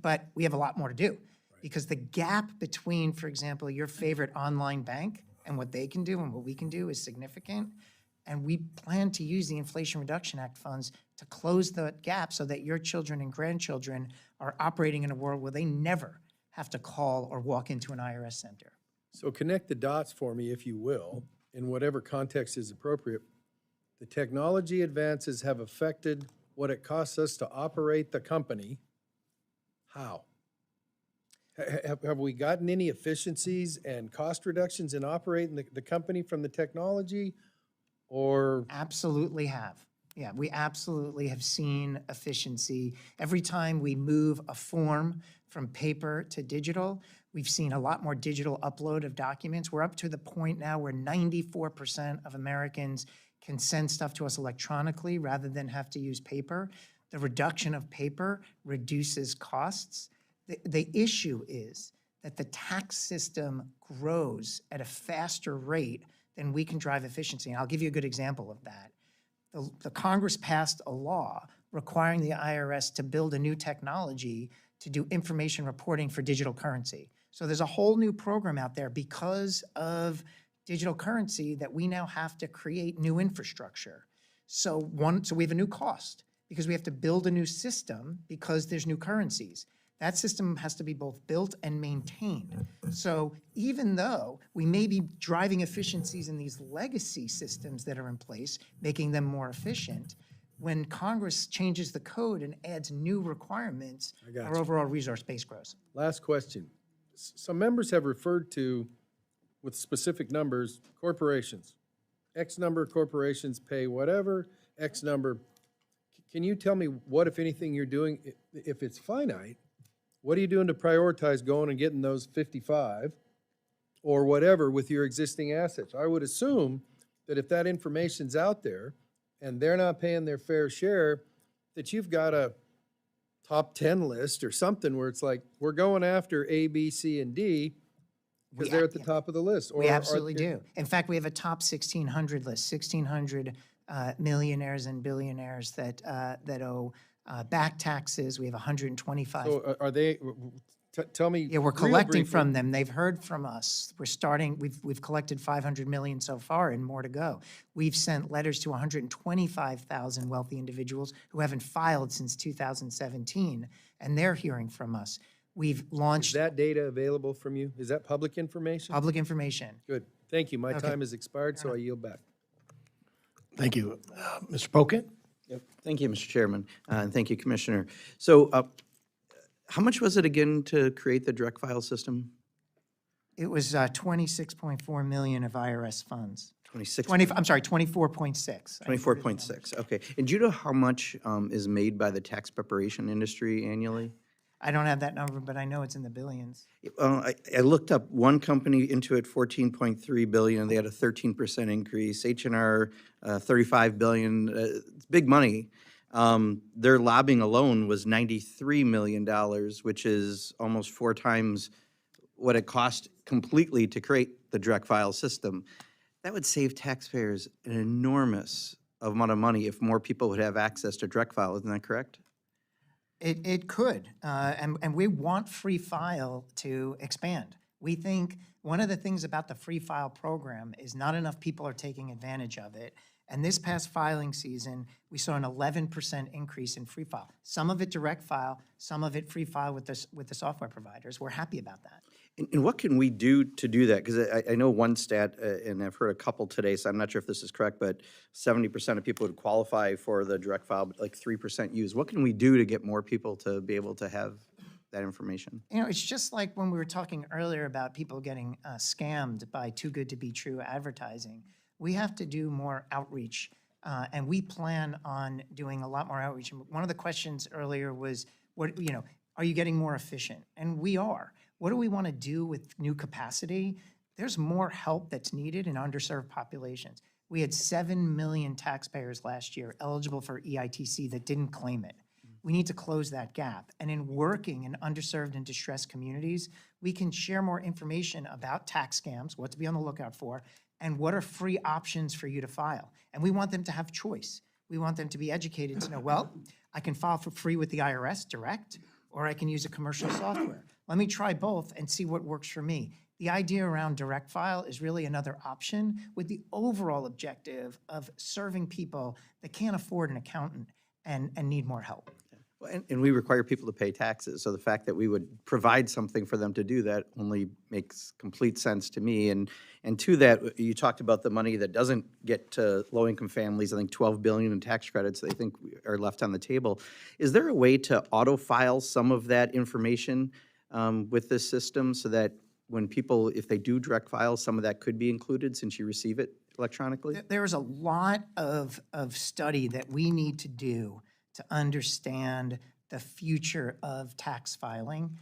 but we have a lot more to do. Because the gap between, for example, your favorite online bank and what they can do and what we can do is significant. And we plan to use the Inflation Reduction Act funds to close the gap so that your children and grandchildren are operating in a world where they never have to call or walk into an IRS center. So connect the dots for me, if you will, in whatever context is appropriate. The technology advances have affected what it costs us to operate the company. How? Have we gotten any efficiencies and cost reductions in operating the company from the technology, or? Absolutely have. Yeah, we absolutely have seen efficiency. Every time we move a form from paper to digital, we've seen a lot more digital upload of documents. We're up to the point now where 94% of Americans can send stuff to us electronically rather than have to use paper. The reduction of paper reduces costs. The issue is that the tax system grows at a faster rate than we can drive efficiency. And I'll give you a good example of that. The Congress passed a law requiring the IRS to build a new technology to do information reporting for digital currency. So there's a whole new program out there because of digital currency that we now have to create new infrastructure. So we have a new cost because we have to build a new system because there's new currencies. That system has to be both built and maintained. So even though we may be driving efficiencies in these legacy systems that are in place, making them more efficient, when Congress changes the code and adds new requirements, our overall resource base grows. Last question. Some members have referred to, with specific numbers, corporations. X number of corporations pay whatever, X number. Can you tell me what, if anything, you're doing, if it's finite, what are you doing to prioritize going and getting those 55 or whatever with your existing assets? I would assume that if that information's out there and they're not paying their fair share, that you've got a top 10 list or something where it's like, we're going after A, B, C, and D because they're at the top of the list. We absolutely do. In fact, we have a top 1,600 list, 1,600 millionaires and billionaires that owe back taxes. We have 125. So are they, tell me. Yeah, we're real collecting briefly. from them. They've heard from us. We've collected 500 million so far and more to go. We've sent letters to 125,000 wealthy individuals who haven't filed since 2017, and they're hearing from us. We've Is launched that data available from you? Is that public information? public information. Good. Thank you. My Okay. time has expired, so I yield back. Thank you. Mr. Poket? Yep. Thank you, Mr. Chairman, and thank you, Commissioner. So how much was it again to create the direct file system? It was 26.4 million of IRS funds. 26? 24.6. 24.6, okay. And do you know how much is made by the tax preparation industry annually? I don't have that number, but I know it's in the billions. I looked up one company, Intuit, 14.3 billion. They had a 13% increase. H&R, 35 billion. It's big money. Their lobbying alone was $93 million, which is almost 4 times what it cost completely to create the direct file system. That would save taxpayers an enormous amount of money if more people would have access to direct file, isn't that correct? It could, and we want free file to expand. We think one of the things about the free file program is not enough people are taking advantage of it. And this past filing season, we saw an 11% increase in free file. Some of it direct file, some of it free file with the software providers. We're happy about that. And what can we do to do that? Because I know one stat, and I've heard a couple today, so I'm not sure if this is correct, but 70% of people would qualify for the direct file, but like 3% use. What can we do to get more people to be able to have that information? You know, it's just like when we were talking earlier about people getting scammed by too good to be true advertising. We have to do more outreach, and we plan on doing a lot more outreach. And one of the questions earlier was, are you getting more efficient? And we are. What do we want to do with new capacity? There's more help that's needed in underserved populations. We had 7 million taxpayers last year eligible for EITC that didn't claim it. We need to close that gap. And in working in underserved and distressed communities, we can share more information about tax scams, what to be on the lookout for, and what are free options for you to file. And we want them to have choice. We want them to be educated to know, well, I can file for free with the IRS direct, or I can use a commercial software. Let me try both and see what works for me. The idea around direct file is really another option with the overall objective of serving people that can't afford an accountant and need more help. And we require people to pay taxes, so the fact that we would provide something for them to do that only makes complete sense to me. And to that, you talked about the money that doesn't get to low-income families. I think $12 billion in tax credits they think are left on the table. Is there a way to auto-file some of that information with this system so that when people, if they do direct file, some of that could be included since you receive it electronically? There is a lot of study that we need to do to understand the future of tax filing.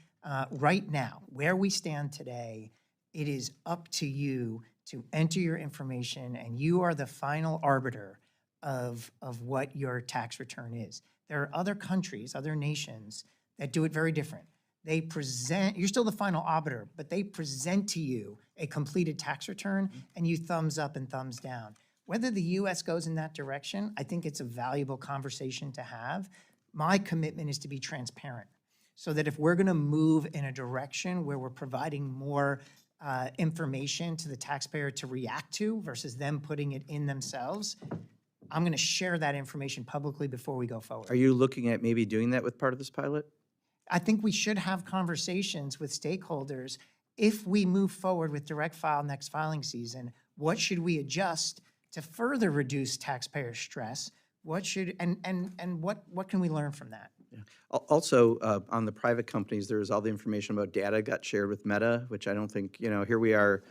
Right now, where we stand today, it is up to you to enter your information, and you are the final arbiter of what your tax return is. There are other countries, other nations that do it very different. They present, you're still the final arbiter, but they present to you a completed tax return, and you thumbs up and thumbs down. Whether the U.S. goes in that direction, I think it's a valuable conversation to have. My commitment is to be transparent so that if we're going to move in a direction where we're providing more information to the taxpayer to react to versus them putting it in themselves, I'm going to share that information publicly before we go forward. Are you looking at maybe doing that with part of this pilot? I think we should have conversations with stakeholders. If we move forward with direct file next filing season, what should we adjust to further reduce taxpayer stress? What should, and what can we learn from that? Yeah. Also, on the private companies, there's all the information about data got shared with Meta, which I don't think, here we are,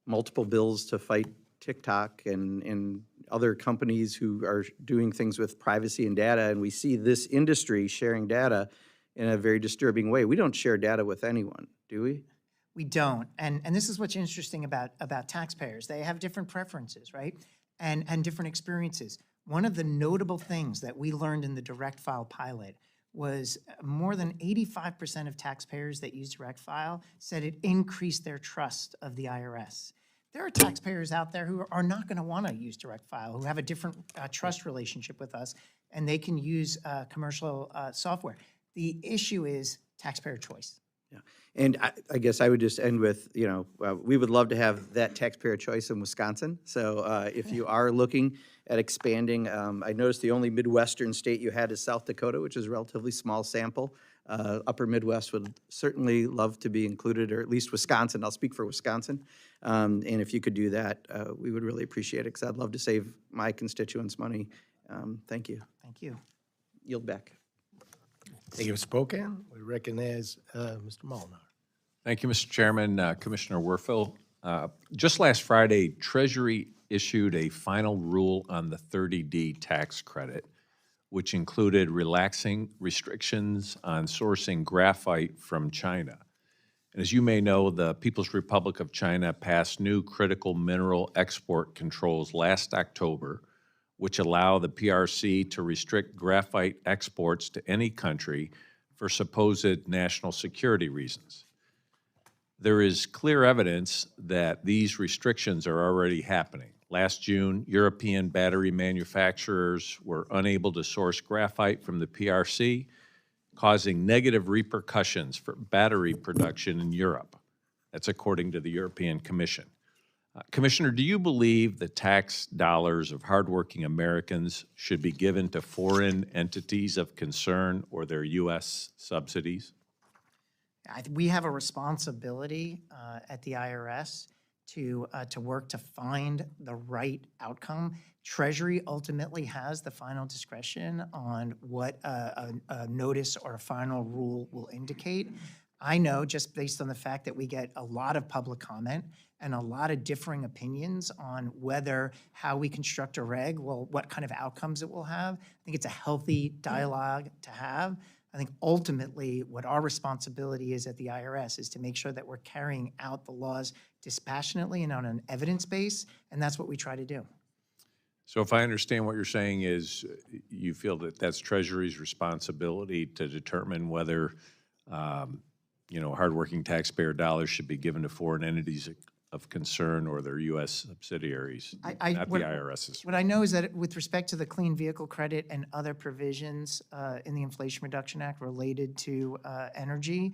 multiple bills to fight TikTok and other companies who are doing things with privacy and data, and we see this industry sharing data in a very disturbing way. We don't share data with anyone, do we? We don't, and this is what's interesting about taxpayers. They have different preferences, right? And different experiences. One of the notable things that we learned in the direct file pilot was more than 85% of taxpayers that use direct file said it increased their trust of the IRS. There are taxpayers out there who are not going to want to use direct file, who have a different trust relationship with us, and they can use commercial software. The issue is taxpayer choice. Yeah, and I guess I would just end with, we would love to have that taxpayer choice in Wisconsin. So if you are looking at expanding, I noticed the only Midwestern state you had is South Dakota, which is a relatively small sample. Upper Midwest would certainly love to be included, or at least Wisconsin. I'll speak for Wisconsin. And if you could do that, we would really appreciate it, because I'd love to save my constituents money. Thank you. Thank you. Yield back. Thank you, Mr. Pocan. We recognize Mr. Molnar. Thank you, Mr. Chairman. Commissioner Werfel, just last Friday, Treasury issued a final rule on the 30D tax credit, which included relaxing restrictions on sourcing graphite from China. And as you may know, the People's Republic of China passed new critical mineral export controls last October, which allow the PRC to restrict graphite exports to any country for supposed national security reasons. There is clear evidence that these restrictions are already happening. Last June, European battery manufacturers were unable to source graphite from the PRC, causing negative repercussions for battery production in Europe. That's according to the European Commission. Commissioner, do you believe the tax dollars of hardworking Americans should be given to foreign entities of concern or their U.S. subsidies? We have a responsibility at the IRS to work to find the right outcome. Treasury ultimately has the final discretion on what a notice or a final rule will indicate. I know, just based on the fact that we get a lot of public comment and a lot of differing opinions on whether how we construct a reg, well, what kind of outcomes it will have. I think it's a healthy dialogue to have. I think ultimately what our responsibility is at the IRS is to make sure that we're carrying out the laws dispassionately and on an evidence base, and that's what we try to do. So if I understand what you're saying is you feel that that's Treasury's responsibility to determine whether, hardworking taxpayer dollars should be given to foreign entities of concern or their U.S. subsidiaries, not the IRS's. What I know is that with respect to the Clean Vehicle Credit and other provisions in the Inflation Reduction Act related to energy,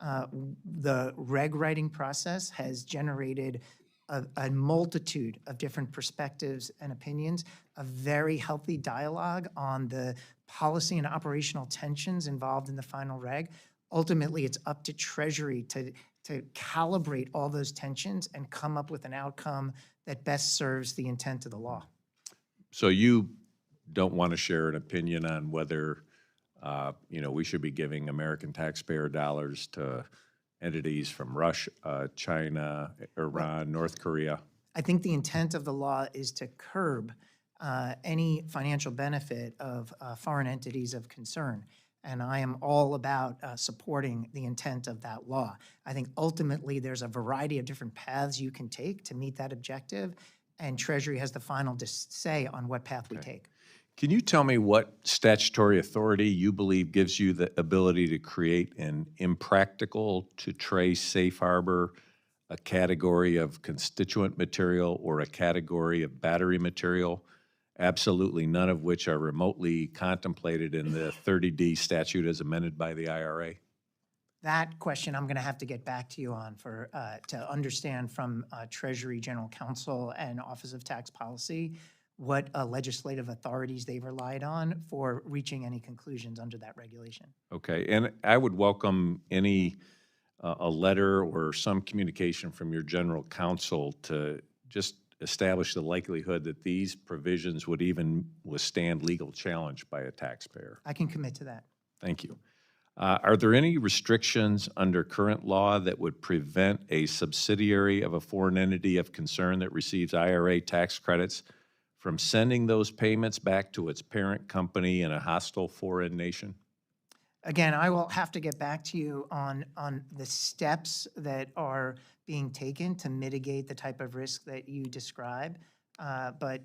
the reg writing process has generated a multitude of different perspectives and opinions, a very healthy dialogue on the policy and operational tensions involved in the final reg. Ultimately, it's up to Treasury to calibrate all those tensions and come up with an outcome that best serves the intent of the law. So you don't want to share an opinion on whether, we should be giving American taxpayer dollars to entities from Russia, China, Iran, North Korea? I think the intent of the law is to curb any financial benefit of foreign entities of concern. And I am all about supporting the intent of that law. I think ultimately there's a variety of different paths you can take to meet that objective, and Treasury has the final say on what path we take. Can you tell me what statutory authority you believe gives you the ability to create an impractical to trace safe harbor, a category of constituent material, or a category of battery material, absolutely none of which are remotely contemplated in the 30D statute as amended by the IRA? That question I'm going to have to get back to you on to understand from Treasury General Counsel and Office of Tax Policy what legislative authorities they've relied on for reaching any conclusions under that regulation. Okay, and I would welcome any a letter or some communication from your general counsel to just establish the likelihood that these provisions would even withstand legal challenge by a taxpayer. I can commit to that. Thank you. Are there any restrictions under current law that would prevent a subsidiary of a foreign entity of concern that receives IRA tax credits from sending those payments back to its parent company in a hostile foreign nation? Again, I will have to get back to you on the steps that are being taken to mitigate the type of risk that you describe. But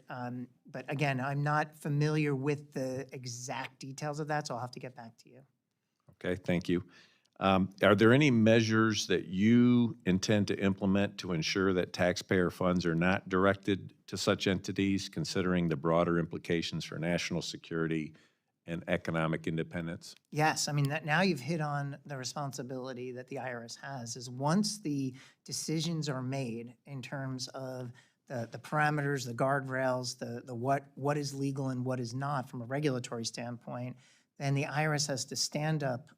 again, I'm not familiar with the exact details of that, so I'll have to get back to you. Okay, thank you. Are there any measures that you intend to implement to ensure that taxpayer funds are not directed to such entities, considering the broader implications for national security and economic independence? Yes, I mean, now you've hit on the responsibility that the IRS has, is once the decisions are made in terms of the parameters, the guardrails, the what is legal and what is not from a regulatory standpoint, then the IRS has to stand up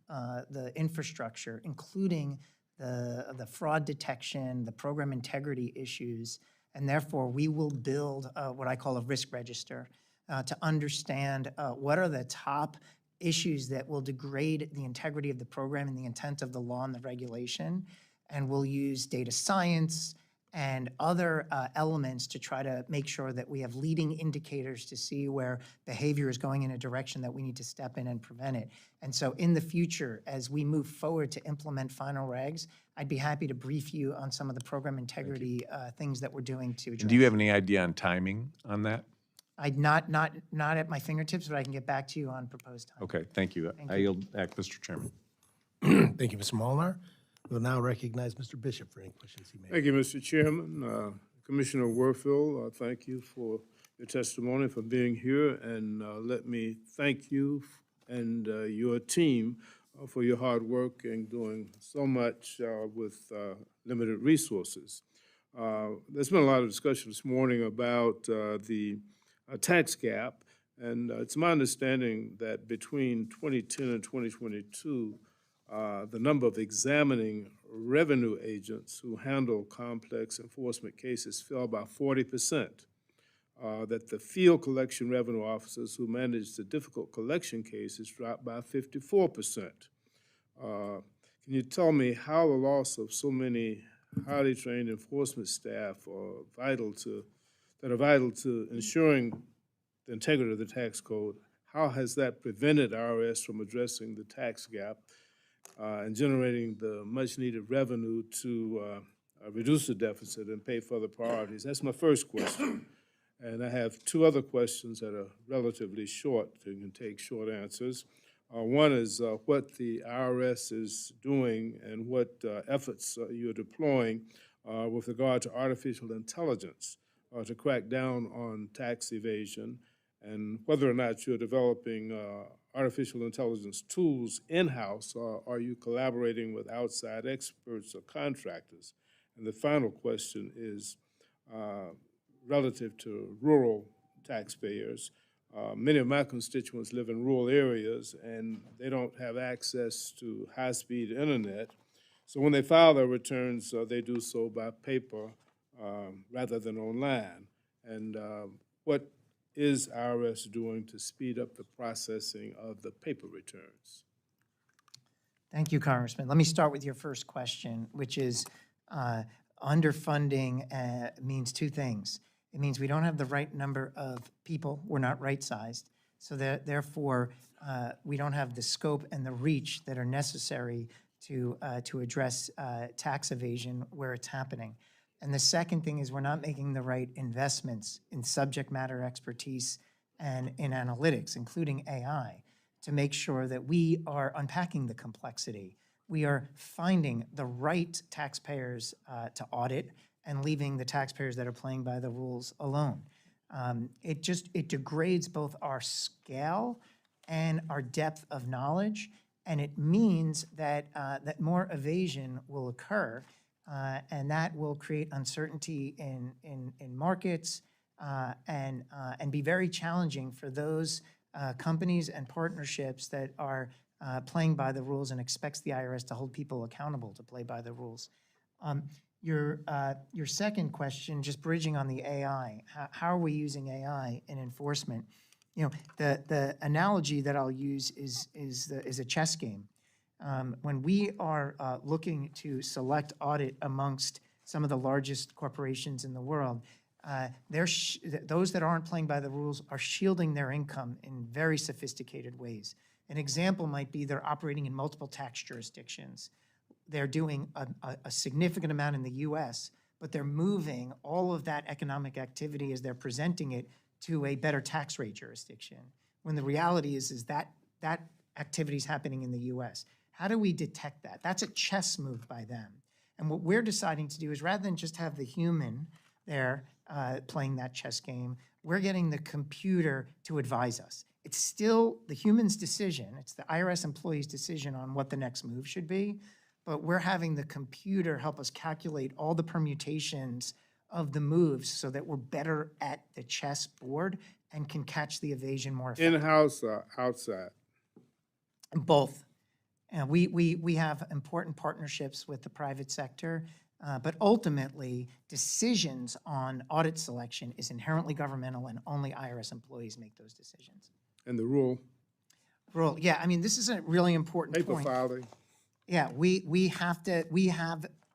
the infrastructure, including the fraud detection, the program integrity issues, and therefore we will build what I call a risk register to understand what are the top issues that will degrade the integrity of the program and the intent of the law and the regulation, and we'll use data science and other elements to try to make sure that we have leading indicators to see where behavior is going in a direction that we need to step in and prevent it. And so in the future, as we move forward to implement final regs, I'd be happy to brief you on some of the program integrity things that we're doing to address. And do you have any idea on timing on that? Not at my fingertips, but I can get back to you on proposed time. Okay, thank you. Thank I you. yield back, Mr. Chairman. Thank you, Mr. Molnar. We'll now recognize Mr. Bishop for any questions he may have. Thank you, Mr. Chairman. Commissioner Werfel, thank you for your testimony, for being here, and let me thank you and your team for your hard work and doing so much with limited resources. There's been a lot of discussion this morning about the tax gap, and it's my understanding that between 2010 and 2022, the number of examining revenue agents who handle complex enforcement cases fell by 40%. That the field collection revenue officers who manage the difficult collection cases dropped by 54%. Can you tell me how the loss of so many highly trained enforcement staff are vital to ensuring the integrity of the tax code? How has that prevented IRS from addressing the tax gap and generating the much-needed revenue to reduce the deficit and pay for other priorities? That's my first question. And I have two other questions that are relatively short, so you can take short answers. One is what the IRS is doing and what efforts you're deploying with regard to artificial intelligence to crack down on tax evasion, and whether or not you're developing artificial intelligence tools in-house, or are you collaborating with outside experts or contractors? And the final question is relative to rural taxpayers. Many of my constituents live in rural areas, and they don't have access to high-speed internet. So when they file their returns, they do so by paper rather than online. And what is IRS doing to speed up the processing of the paper returns? Thank you, Congressman. Let me start with your first question, which is underfunding means two things. It means we don't have the right number of people, we're not right-sized, so that therefore we don't have the scope and the reach that are necessary to address tax evasion where it's happening. And the second thing is we're not making the right investments in subject matter expertise and in analytics, including AI, to make sure that we are unpacking the complexity. We are finding the right taxpayers to audit and leaving the taxpayers that are playing by the rules alone. It degrades both our scale and our depth of knowledge, and it means that that more evasion will occur, and that will create uncertainty in markets and be very challenging for those companies and partnerships that are playing by the rules and expects the IRS to hold people accountable to play by the rules. Your second question, just bridging on the AI, how are we using AI in enforcement? You know, the analogy that I'll use is a chess game. When we are looking to select audit amongst some of the largest corporations in the world, those that aren't playing by the rules are shielding their income in very sophisticated ways. An example might be they're operating in multiple tax jurisdictions. They're doing a significant amount in the US, but they're moving all of that economic activity as they're presenting it to a better tax rate jurisdiction, when the reality is that activity is happening in the US. How do we detect that? That's a chess move by them. And what we're deciding to do is rather than just have the human there playing that chess game, we're getting the computer to advise us. It's still the human's decision. It's the IRS employee's decision on what the next move should be, but we're having the computer help us calculate all the permutations of the moves so that we're better at the chess board and can catch the evasion more effectively. In-house or outside? Both. We have important partnerships with the private sector, but ultimately, decisions on audit selection is inherently governmental, and only IRS employees make those decisions. And the rule? Rule, yeah, I mean, this is a really important Paper point. filing? Yeah, we have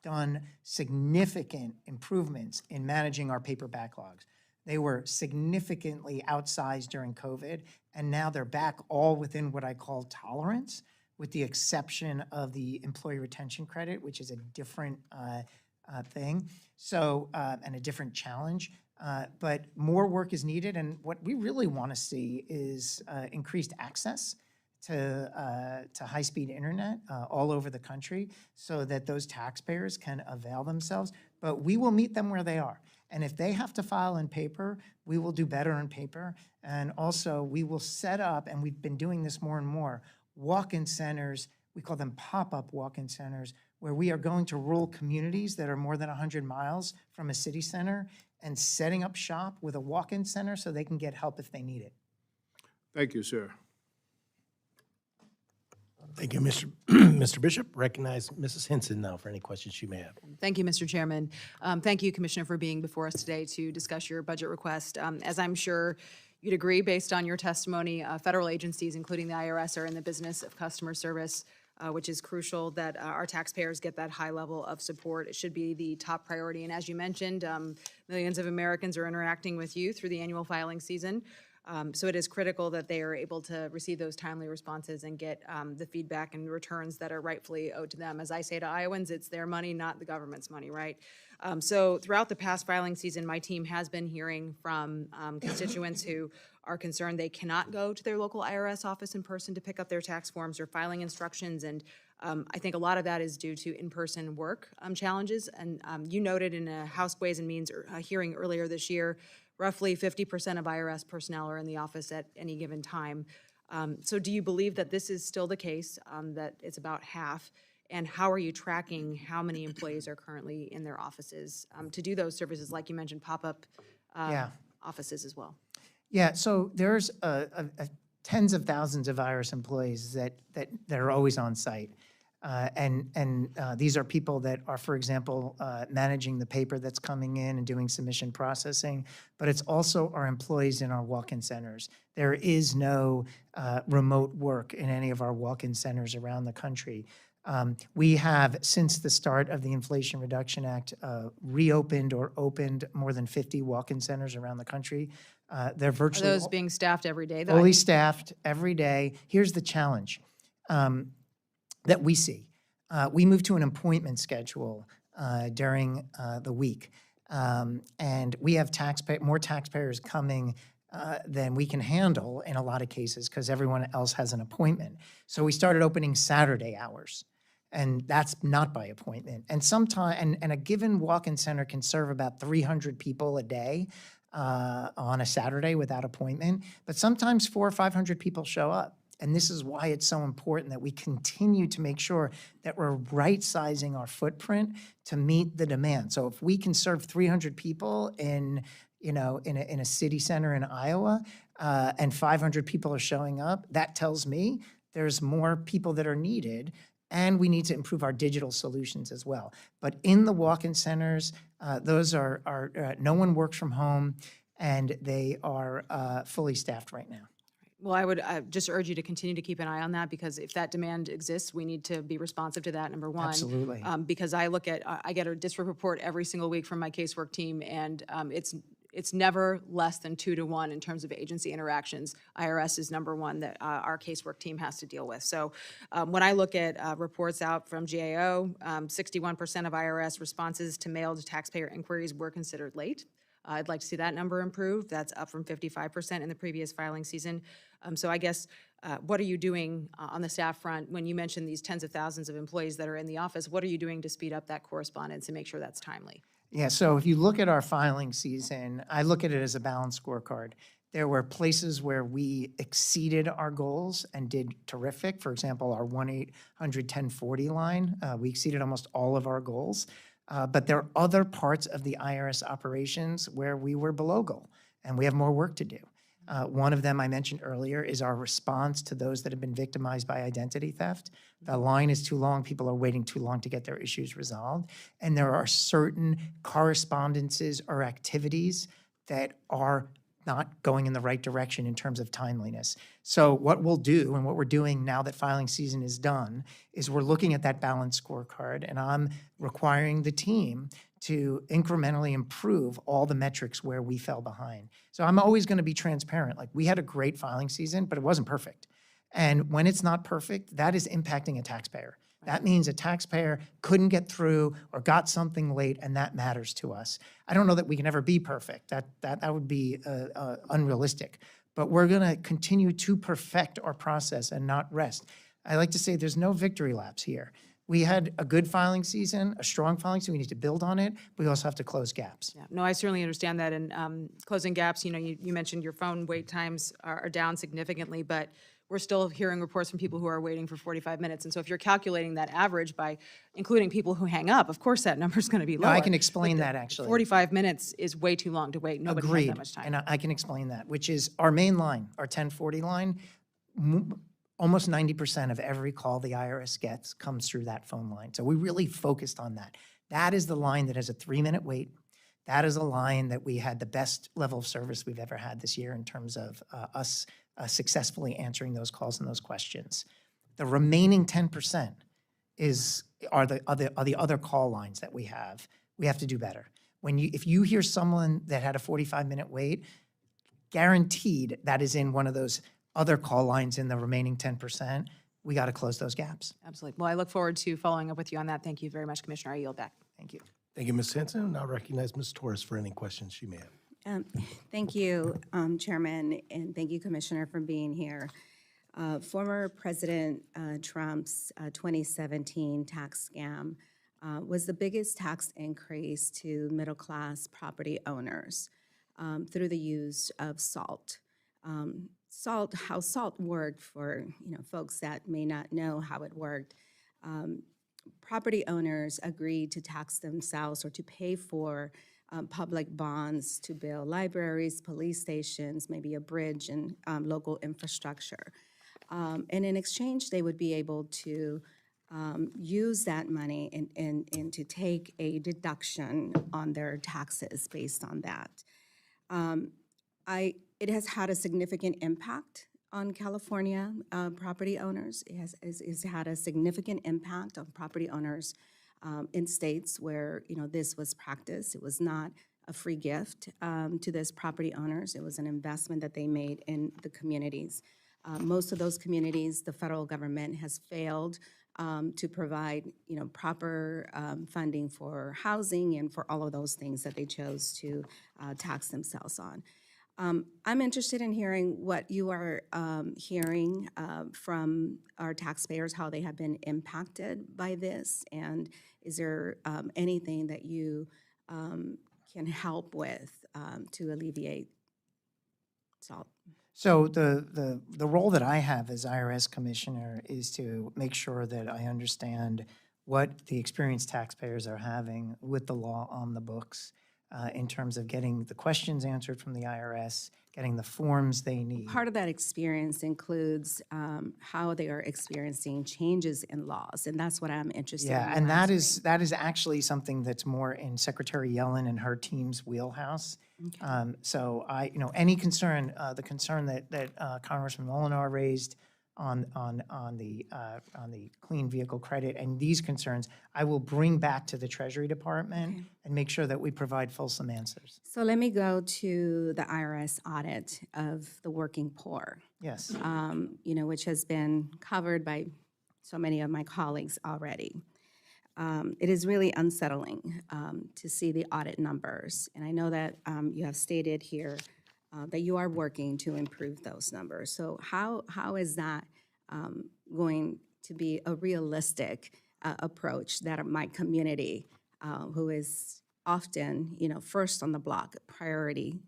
done significant improvements in managing our paper backlogs. They were significantly outsized during COVID, and now they're back all within what I call tolerance, with the exception of the employee retention credit, which is a different thing. So, and a different challenge. But more work is needed, and what we really want to see is increased access to high-speed internet all over the country so that those taxpayers can avail themselves. But we will meet them where they are. And if they have to file in paper, we will do better in paper. And also, we will set up, and we've been doing this more and more, walk-in centers. We call them pop-up walk-in centers, where we are going to rural communities that are more than 100 miles from a city center and setting up shop with a walk-in center so they can get help if they need it. Thank you, sir. Thank you, Mr. Bishop. Recognize Mrs. Henson now for any questions she may have. Thank you, Mr. Chairman. Thank you, Commissioner, for being before us today to discuss your budget request. As I'm sure you'd agree, based on your testimony, federal agencies, including the IRS, are in the business of customer service, which is crucial that our taxpayers get that high level of support. It should be the top priority. And as you mentioned, millions of Americans are interacting with you through the annual filing season. So it is critical that they are able to receive those timely responses and get the feedback and returns that are rightfully owed to them. As I say to Iowans, it's their money, not the government's money, right? So throughout the past filing season, my team has been hearing from constituents who are concerned they cannot go to their local IRS office in person to pick up their tax forms or filing instructions. And I think a lot of that is due to in-person work challenges. And you noted in a House Ways and Means hearing earlier this year, roughly 50% of IRS personnel are in the office at any given time. So do you believe that this is still the case, that it's about half? And how are you tracking how many employees are currently in their offices to do those services, like you mentioned, pop-up offices as well? Yeah, so there's tens of thousands of IRS employees that are always on site. These are people that are, for example, managing the paper that's coming in and doing submission processing, but it's also our employees in our walk-in centers. There is no remote work in any of our walk-in centers around the country. We have, since the start of the Inflation Reduction Act, reopened or opened more than 50 walk-in centers around the country. They're virtually Are those being staffed every day, though? fully staffed every day. Here's the challenge that we see. We move to an appointment schedule during the week, and we have more taxpayers coming than we can handle in a lot of cases because everyone else has an appointment. So we started opening Saturday hours, and that's not by appointment. And sometimes, and a given walk-in center can serve about 300 people a day on a Saturday without appointment, but sometimes 400 or 500 people show up. And this is why it's so important that we continue to make sure that we're right-sizing our footprint to meet the demand. So if we can serve 300 people in a city center in Iowa, and 500 people are showing up, that tells me there's more people that are needed, and we need to improve our digital solutions as well. But in the walk-in centers, those are no one works from home, and they are fully staffed right now. Well, I would just urge you to continue to keep an eye on that, because if that demand exists, we need to be responsive to that, number one. Absolutely. Because I get a district report every single week from my casework team, and it's never less than 2 to 1 in terms of agency interactions. IRS is number one that our casework team has to deal with. So when I look at reports out from GAO, 61% of IRS responses to mailed taxpayer inquiries were considered late. I'd like to see that number improve. That's up from 55% in the previous filing season. So I guess, what are you doing on the staff front when you mention these tens of thousands of employees that are in the office? What are you doing to speed up that correspondence and make sure that's timely? Yeah, so if you look at our filing season, I look at it as a balanced scorecard. There were places where we exceeded our goals and did terrific. For example, our 1-800-1040 line, we exceeded almost all of our goals. But there are other parts of the IRS operations where we were below goal, and we have more work to do. One of them I mentioned earlier is our response to those that have been victimized by identity theft. The line is too long. People are waiting too long to get their issues resolved. And there are certain correspondences or activities that are not going in the right direction in terms of timeliness. So what we'll do, and what we're doing now that filing season is done, is we're looking at that balanced scorecard, and I'm requiring the team to incrementally improve all the metrics where we fell behind. So I'm always going to be transparent. Like, we had a great filing season, but it wasn't perfect. And when it's not perfect, that is impacting a taxpayer. That means a taxpayer couldn't get through or got something late, and that matters to us. I don't know that we can ever be perfect. That would be unrealistic. But we're going to continue to perfect our process and not rest. I like to say there's no victory laps here. We had a good filing season, a strong filing season. We need to build on it. But we also have to close gaps. Yeah, no, I certainly understand that. And closing gaps, you know, you mentioned your phone wait times are down significantly, but we're still hearing reports from people who are waiting for 45 minutes. And so if you're calculating that average by including people who hang up, of course that number's going to be No, lower. I can explain But that, actually. 45 minutes is way too long to wait. Nobody has Agreed. that much time. And I can explain that, which is our main line, our 1040 line, almost 90% of every call the IRS gets comes through that phone line. So we really focused on that. That is the line that has a 3-minute wait. That is a line that we had the best level of service we've ever had this year in terms of us successfully answering those calls and those questions. The remaining 10% are the other call lines that we have. We have to do better. If you hear someone that had a 45-minute wait, guaranteed that is in one of those other call lines in the remaining 10%. We got to close those gaps. Absolutely. Well, I look forward to following up with you on that. Thank you very much, Commissioner. I yield back. Thank you. Thank you, Ms. Hanson. Now recognize Ms. Torres for any questions she may have. Thank you, Chairman, and thank you, Commissioner, for being here. Former President Trump's 2017 tax scam was the biggest tax increase to middle-class property owners through the use of SALT. How SALT worked for folks that may not know how it worked. Property owners agreed to tax themselves or to pay for public bonds to build libraries, police stations, maybe a bridge, and local infrastructure. And in exchange, they would be able to use that money and to take a deduction on their taxes based on that. It has had a significant impact on California property owners. It has had a significant impact on property owners in states where this was practiced. It was not a free gift to those property owners. It was an investment that they made in the communities. Most of those communities, the federal government has failed to provide proper funding for housing and for all of those things that they chose to tax themselves on. I'm interested in hearing what you are hearing from our taxpayers, how they have been impacted by this, and is there anything that you can help with to alleviate SALT? So the role that I have as IRS Commissioner is to make sure that I understand what the experienced taxpayers are having with the law on the books in terms of getting the questions answered from the IRS, getting the forms they need. Part of that experience includes how they are experiencing changes in laws, and that's what I'm interested in. Yeah, and that is actually something that's more in Secretary Yellen and her team's wheelhouse. Okay. So any concern, the concern that Congressman Molinar raised on the clean vehicle credit and these concerns, I will bring back to the Treasury Department and make sure that we provide fulsome answers. So let me go to the IRS audit of the working poor. Yes. Which has been covered by so many of my colleagues already. It is really unsettling to see the audit numbers, and I know that you have stated here that you are working to improve those numbers. So how is that going to be a realistic approach that my community, who is often first on the block, priority?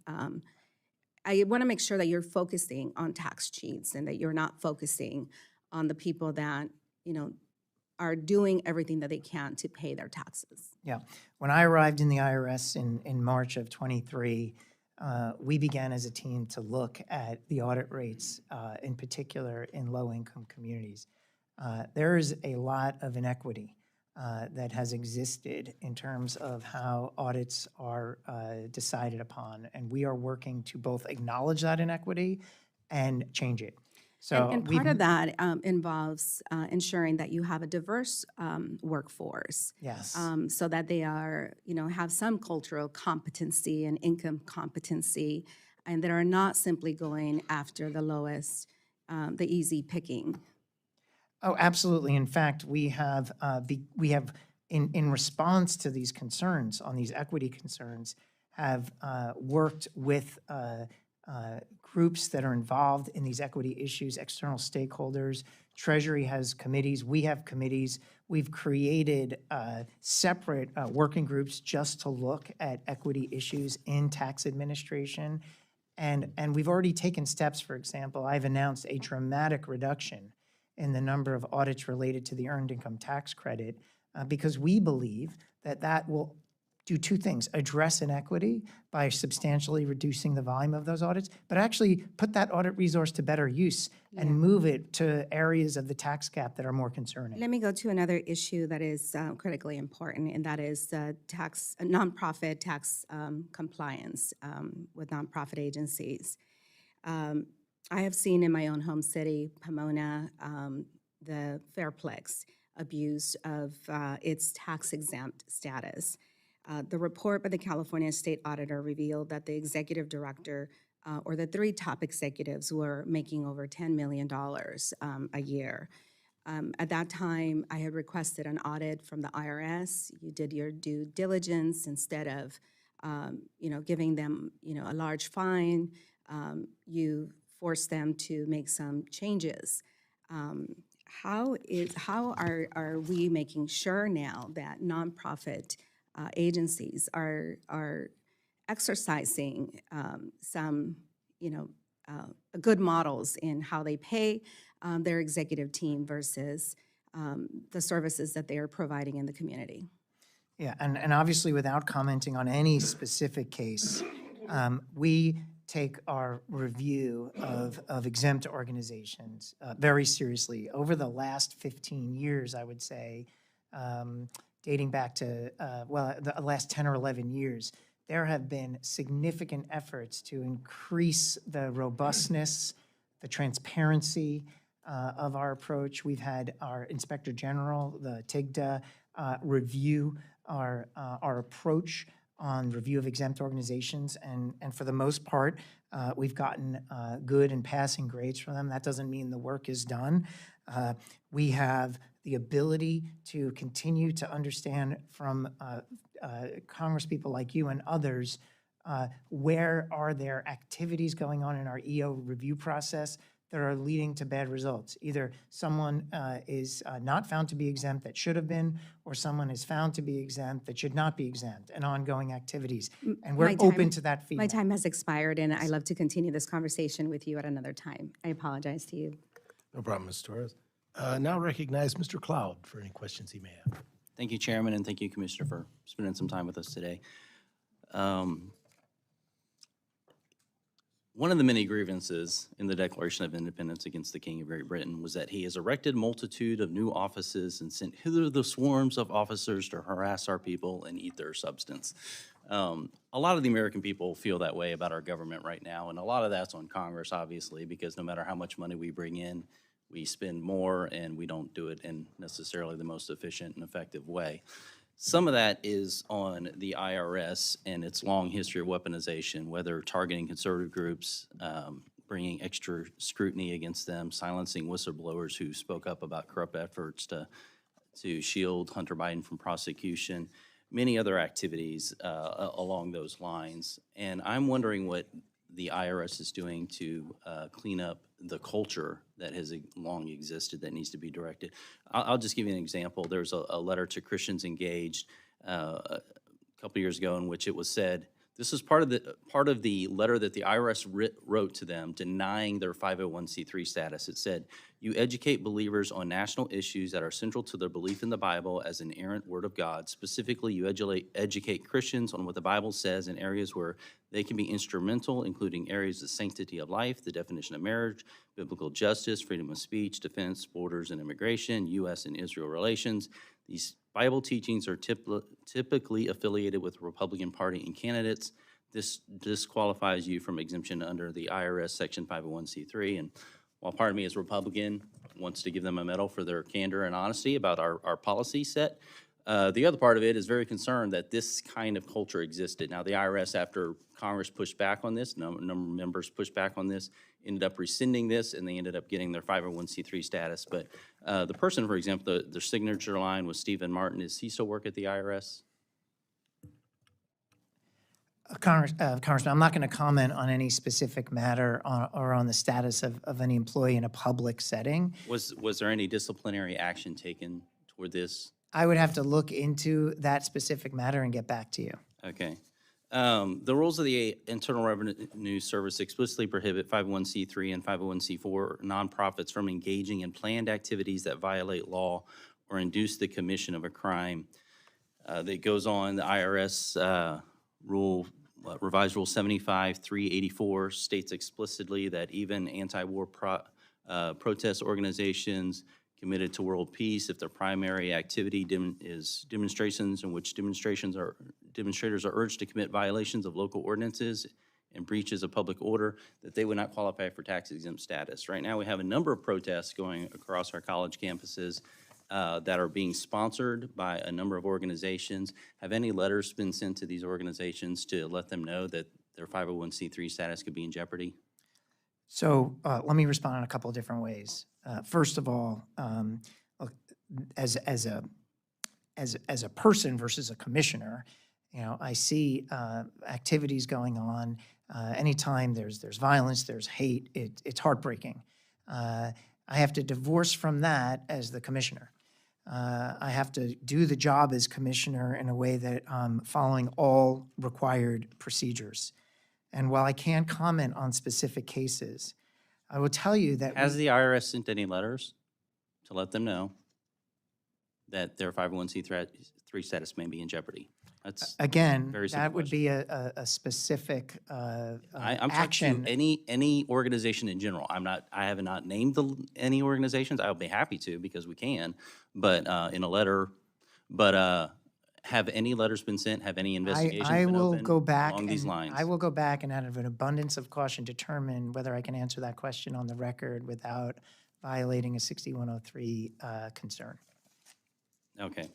I want to make sure that you're focusing on tax cheats and that you're not focusing on the people that are doing everything that they can to pay their taxes. Yeah. When I arrived in the IRS in March of '23, we began as a team to look at the audit rates, in particular in low-income communities. There is a lot of inequity that has existed in terms of how audits are decided upon, and we are working to both acknowledge that inequity and change it. So and part of that involves ensuring that you have a diverse workforce. Yes. So that they are, have some cultural competency and income competency, and that are not simply going after the lowest, the easy picking. Oh, absolutely. In fact, we have, in response to these concerns, on these equity concerns, have worked with groups that are involved in these equity issues, external stakeholders. Treasury has committees, we have committees. We've created separate working groups just to look at equity issues in tax administration. And we've already taken steps. For example, I've announced a dramatic reduction in the number of audits related to the earned income tax credit because we believe that that will do two things: address inequity by substantially reducing the volume of those audits, but actually put that audit resource to better use and move it to areas of the tax gap that are more concerning. Let me go to another issue that is critically important, and that is nonprofit tax compliance with nonprofit agencies. I have seen in my own home city, Pomona, the Fairplex abuse of its tax-exempt status. The report by the California State Auditor revealed that the executive director or the three top executives were making over $10 million a year. At that time, I had requested an audit from the IRS. You did your due diligence. Instead of, giving them, a large fine, you forced them to make some changes. How are we making sure now that nonprofit agencies are exercising some, good models in how they pay their executive team versus the services that they are providing in the community? Yeah, and obviously, without commenting on any specific case, we take our review of exempt organizations very seriously. Over the last 15 years, I would say, dating back to, the last 10 or 11 years, there have been significant efforts to increase the robustness, the transparency of our approach. We've had our Inspector General, the TIGTA, review our approach on review of exempt organizations, and for the most part, we've gotten good and passing grades from them. That doesn't mean the work is done. We have the ability to continue to understand from congresspeople like you and others where are there activities going on in our EO review process that are leading to bad results. Either someone is not found to be exempt that should have been, or someone is found to be exempt that should not be exempt, and ongoing activities. And we're open to that My feedback. time has expired, and I'd love to continue this conversation with you at another time. I apologize to you. No problem, Ms. Torres. Now recognize Mr. Cloud for any questions he may have. Thank you, Chairman, and thank you, Commissioner, for spending some time with us today. One of the many grievances in the Declaration of Independence against the King of Great Britain was that he has erected multitude of new offices and sent hither the swarms of officers to harass our people and eat their substance. A lot of the American people feel that way about our government right now, and a lot of that's on Congress, obviously, because no matter how much money we bring in, we spend more and we don't do it in necessarily the most efficient and effective way. Some of that is on the IRS and its long history of weaponization, whether targeting conservative groups, bringing extra scrutiny against them, silencing whistleblowers who spoke up about corrupt efforts to shield Hunter Biden from prosecution, many other activities along those lines. And I'm wondering what the IRS is doing to clean up the culture that has long existed that needs to be directed. I'll just give you an example. There's a letter to Christians Engaged a couple years ago in which it was said, this is part of the letter that the IRS wrote to them denying their 501c3 status. It said, you educate believers on national issues that are central to their belief in the Bible as an inerrant word of God. Specifically, you educate Christians on what the Bible says in areas where they can be instrumental, including areas of sanctity of life, the definition of marriage, biblical justice, freedom of speech, defense, borders and immigration, U.S. and Israel relations. These Bible teachings are typically affiliated with the Republican Party and candidates. This disqualifies you from exemption under the IRS Section 501c3. And while part of me is Republican, wants to give them a medal for their candor and honesty about our policy set, the other part of it is very concerned that this kind of culture existed. Now, the IRS, after Congress pushed back on this, a number of members pushed back on this, ended up rescinding this, and they ended up getting their 501c3 status. But The person, for example, their signature line was Stephen Martin. Does he still work at the IRS? Congressman, I'm not going to comment on any specific matter or on the status of any employee in a public setting. Was there any disciplinary action taken toward this? I would have to look into that specific matter and get back to you. Okay. The rules of the Internal Revenue Service explicitly prohibit 501c3 and 501c4 nonprofits from engaging in planned activities that violate law or induce the commission of a crime. That goes on, the IRS revised Rule 75-384 states explicitly that even anti-war protest organizations committed to world peace, if their primary activity is demonstrations in which demonstrators are urged to commit violations of local ordinances and breaches of public order, that they would not qualify for tax-exempt status. Right now, we have a number of protests going across our college campuses that are being sponsored by a number of organizations. Have any letters been sent to these organizations to let them know that their 501c3 status could be in jeopardy? So let me respond in a couple of different ways. First of all, as a person versus a commissioner, I see activities going on. Anytime there's violence, there's hate, it's heartbreaking. I have to divorce from that as the commissioner. I have to do the job as commissioner in a way that I'm following all required procedures. And while I can't comment on specific cases, I will tell you that Has the IRS sent any letters to let them know that their 501c3 status may be in jeopardy? That's again, very simple that would question. be a specific I'm action. talking to any organization in general. I have not named any organizations. I'll be happy to because we can, but in a letter. But have any letters been sent? Have any investigations I been will opened go back along these and lines? I will go back and out of an abundance of caution determine whether I can answer that question on the record without violating a 6103 concern. Okay.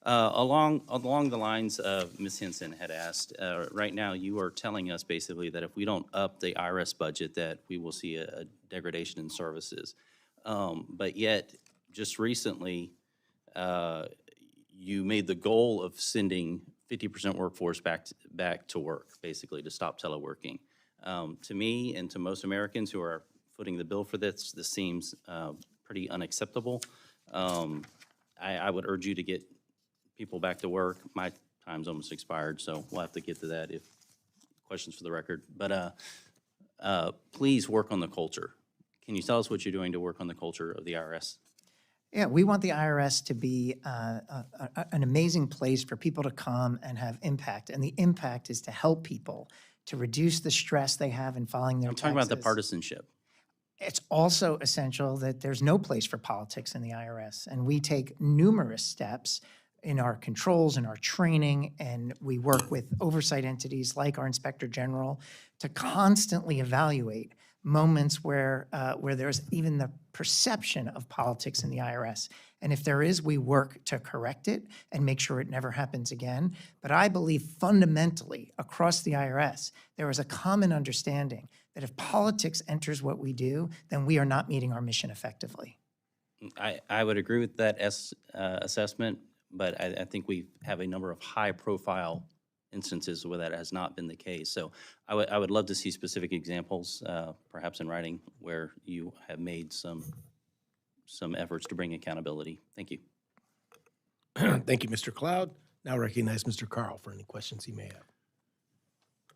Along the lines of Ms. Henson had asked, right now you are telling us basically that if we don't up the IRS budget, that we will see a degradation in services. But yet, just recently, you made the goal of sending 50% workforce back to work, basically to stop teleworking. To me and to most Americans who are footing the bill for this seems pretty unacceptable. I would urge you to get people back to work. My time's almost expired, so we'll have to get to that if questions for the record. But please work on the culture. Can you tell us what you're doing to work on the culture of the IRS? Yeah, we want the IRS to be an amazing place for people to come and have impact. And the impact is to help people, to reduce the stress they have in filing their I'm taxes. talking about the partisanship. It's also essential that there's no place for politics in the IRS. And we take numerous steps in our controls, in our training, and we work with oversight entities like our Inspector General to constantly evaluate moments where there's even the perception of politics in the IRS. And if there is, we work to correct it and make sure it never happens again. But I believe fundamentally across the IRS, there is a common understanding that if politics enters what we do, then we are not meeting our mission effectively. I would agree with that assessment, but I think we have a number of high-profile instances where that has not been the case. So I would love to see specific examples, perhaps in writing, where you have made some efforts to bring accountability. Thank you. Thank you, Mr. Cloud. Now recognize Mr. Carl for any questions he may have.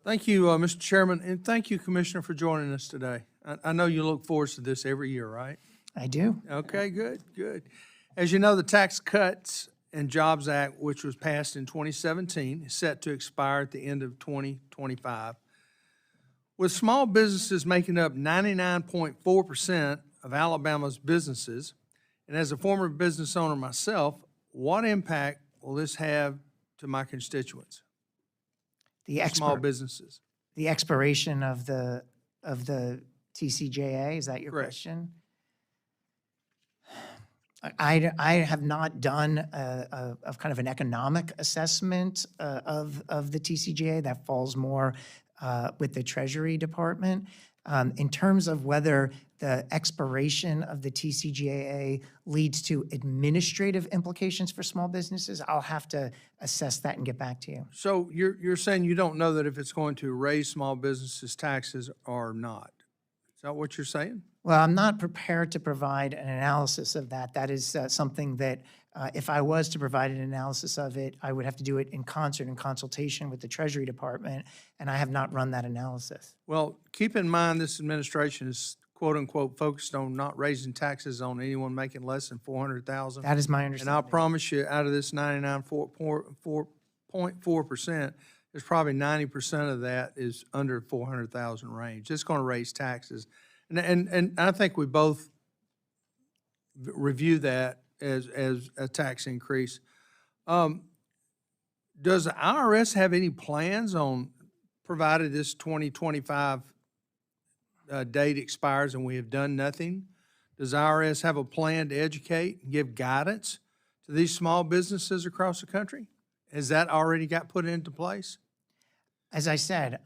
Thank you, Mr. Chairman, and thank you, Commissioner, for joining us today. I know you look forward to this every year, right? I do. Okay, good, good. As you know, the Tax Cuts and Jobs Act, which was passed in 2017, is set to expire at the end of 2025. With small businesses making up 99.4% of Alabama's businesses, and as a former business owner myself, what impact will this have to my constituents? Small businesses. The expiration of the TCJA, is that your Correct. question? I have not done a kind of an economic assessment of the TCJA. That falls more with the Treasury Department. In terms of whether the expiration of the TCJA leads to administrative implications for small businesses, I'll have to assess that and get back to you. So you're saying you don't know that if it's going to raise small businesses' taxes or not? Is that what you're saying? Well, I'm not prepared to provide an analysis of that. That is something that, if I was to provide an analysis of it, I would have to do it in concert, in consultation with the Treasury Department, and I have not run that analysis. Well, keep in mind, this administration is quote-unquote focused on not raising taxes on anyone making less than 400,000. That is my And I'll understanding. promise you, out of this 99.4%, there's probably 90% of that is under 400,000 range. It's going to raise taxes. And I think we both review that as a tax increase. Does the IRS have any plans on, provided this 2025 date expires and we have done nothing, does IRS have a plan to educate and give guidance to these small businesses across the country? Has that already got put into place? As I said,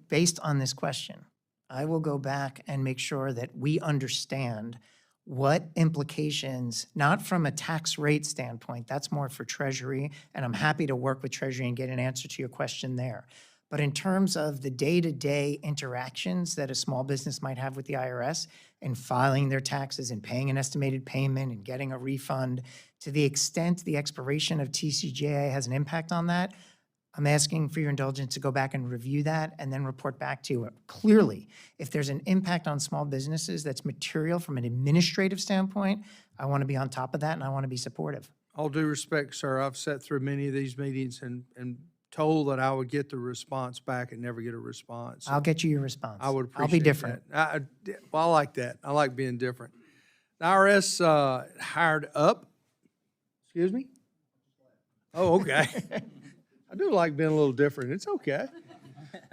based on this question, I will go back and make sure that we understand what implications, not from a tax rate standpoint, that's more for Treasury, and I'm happy to work with Treasury and get an answer to your question there. But in terms of the day-to-day interactions that a small business might have with the IRS in filing their taxes and paying an estimated payment and getting a refund, to the extent the expiration of TCJA has an impact on that, I'm asking for your indulgence to go back and review that and then report back to you. Clearly, if there's an impact on small businesses that's material from an administrative standpoint, I want to be on top of that and I want to be supportive. All due respect, sir, I've sat through many of these meetings and told that I would get the response back and never get a response. I'll get you your response. I would appreciate I'll be different. that. Well, I like that. I like being different. The IRS hired up, excuse me? Oh, okay. I do like being a little different. It's okay.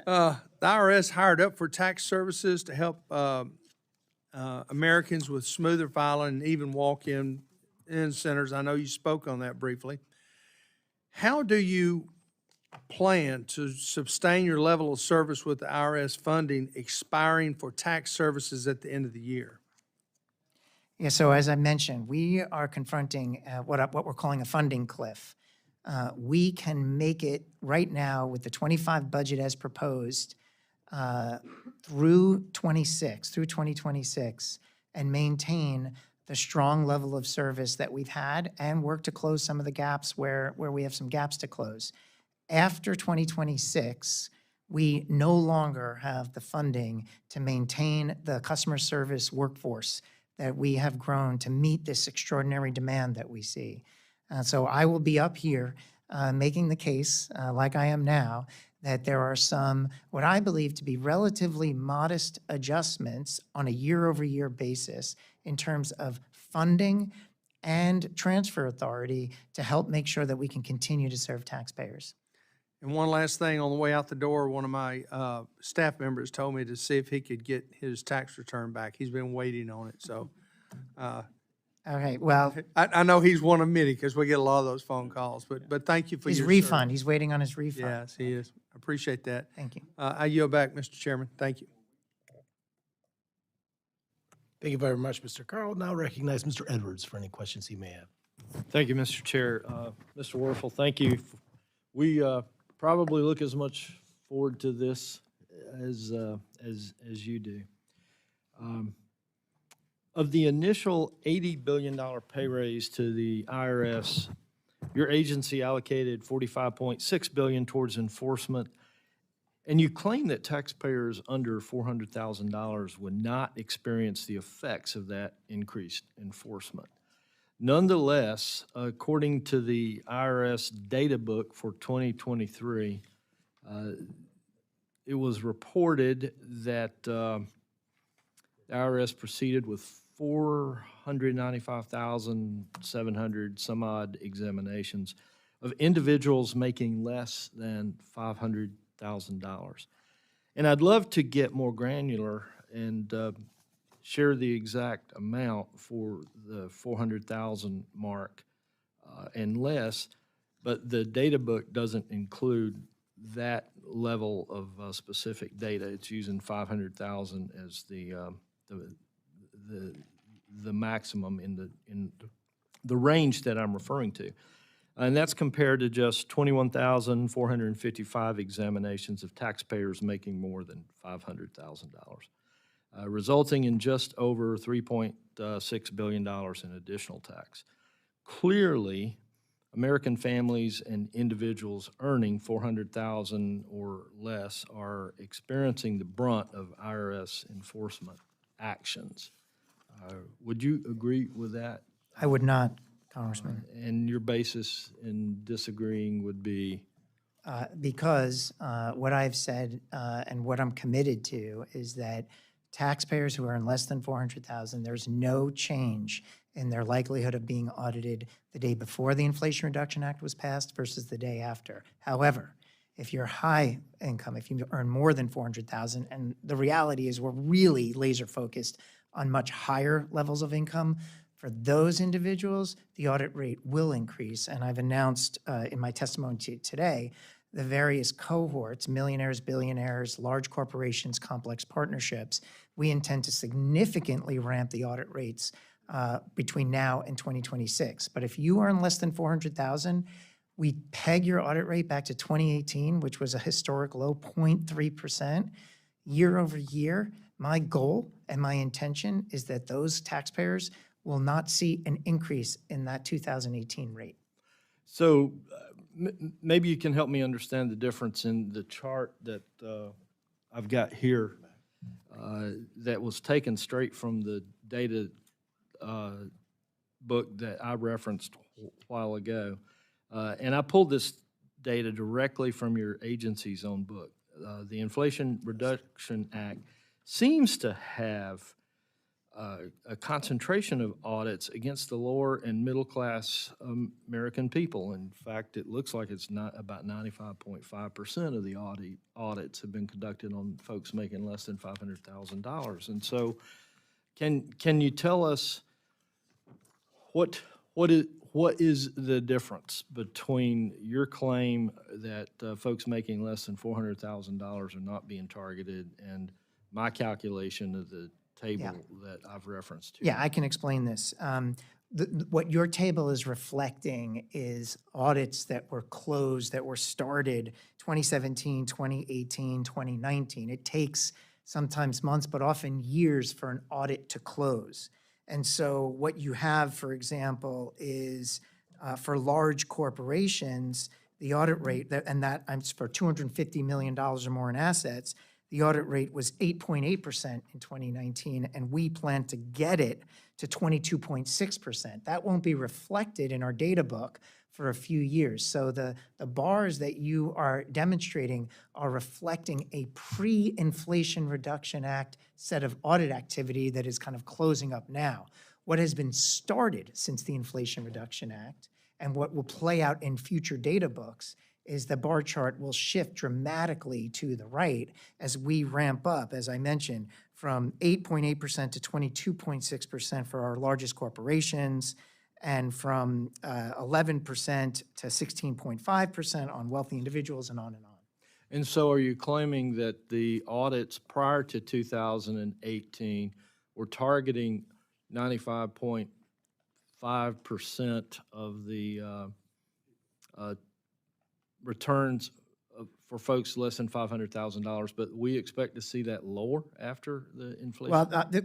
The IRS hired up for tax services to help Americans with smoother filing and even walk-in centers. I know you spoke on that briefly. How do you plan to sustain your level of service with the IRS funding expiring for tax services at the end of the year? Yeah, so as I mentioned, we are confronting what we're calling a funding cliff. We can make it right now with the 25 budget as proposed through 2026, and maintain the strong level of service that we've had and work to close some of the gaps where we have some gaps to close. After 2026, we no longer have the funding to maintain the customer service workforce that we have grown to meet this extraordinary demand that we see. So I will be up here making the case, like I am now, that there are some, what I believe to be relatively modest adjustments on a year-over-year basis in terms of funding and transfer authority to help make sure that we can continue to serve taxpayers. And one last thing, on the way out the door, one of my staff members told me to see if he could get his tax return back. He's been waiting on it, so. Okay, well, I know he's one of many, because we get a lot of those phone calls, but thank you for your his service. refund, he's waiting on his refund. Yes, he is. I appreciate that. Thank you. I yield back, Mr. Chairman. Thank you. Thank you very much, Mr. Carl. Now recognize Mr. Edwards for any questions he may have. Thank you, Mr. Chair. Mr. Werfel, thank you. We probably look as much forward to this as you do. Of the initial $80 billion pay raise to the IRS, your agency allocated $45.6 billion towards enforcement, and you claim that taxpayers under $400,000 would not experience the effects of that increased enforcement. Nonetheless, according to the IRS data book for 2023, it was reported that the IRS proceeded with 495,700 some odd examinations of individuals making less than $500,000. And I'd love to get more granular and share the exact amount for the 400,000 mark and less, but the data book doesn't include that level of specific data. It's using 500,000 as the maximum in the range that I'm referring to. And that's compared to just 21,455 examinations of taxpayers making more than $500,000, resulting in just over $3.6 billion in additional tax. Clearly, American families and individuals earning $400,000 or less are experiencing the brunt of IRS enforcement actions. Would you agree with that? I would not, Congressman. And your basis in disagreeing would be? Because what I've said and what I'm committed to is that taxpayers who earn less than $400,000, there's no change in their likelihood of being audited the day before the Inflation Reduction Act was passed versus the day after. However, if you're high income, if you earn more than $400,000, and the reality is we're really laser focused on much higher levels of income, for those individuals, the audit rate will increase. And I've announced in my testimony today the various cohorts, millionaires, billionaires, large corporations, complex partnerships. We intend to significantly ramp the audit rates between now and 2026. But if you earn less than $400,000, we peg your audit rate back to 2018, which was a historic low, 0.3%. Year over year, my goal and my intention is that those taxpayers will not see an increase in that 2018 rate. So maybe you can help me understand the difference in the chart that I've got here that was taken straight from the data book that I referenced a while ago. And I pulled this data directly from your agency's own book. The Inflation Reduction Act seems to have a concentration of audits against the lower and middle-class American people. In fact, it looks like it's not about 95.5% of the audits have been conducted on folks making less than $500,000. And so can you tell us what is the difference between your claim that folks making less than $400,000 are not being targeted and my calculation of the table that I've referenced to? Yeah, I can explain this. What your table is reflecting is audits that were closed, that were started 2017, 2018, 2019. It takes sometimes months, but often years for an audit to close. And so what you have, for example, is for large corporations, the audit rate, and that for $250 million or more in assets, the audit rate was 8.8% in 2019, and we plan to get it to 22.6%. That won't be reflected in our data book for a few years. So the bars that you are demonstrating are reflecting a pre-Inflation Reduction Act set of audit activity that is kind of closing up now. What has been started since the Inflation Reduction Act and what will play out in future data books is the bar chart will shift dramatically to the right as we ramp up, as I mentioned, from 8.8% to 22.6% for our largest corporations, and from 11% to 16.5% on wealthy individuals, and on and on. And so are you claiming that the audits prior to 2018 were targeting 95.5% of the returns for folks less than $500,000, but we expect to see that lower after the inflation? Well, the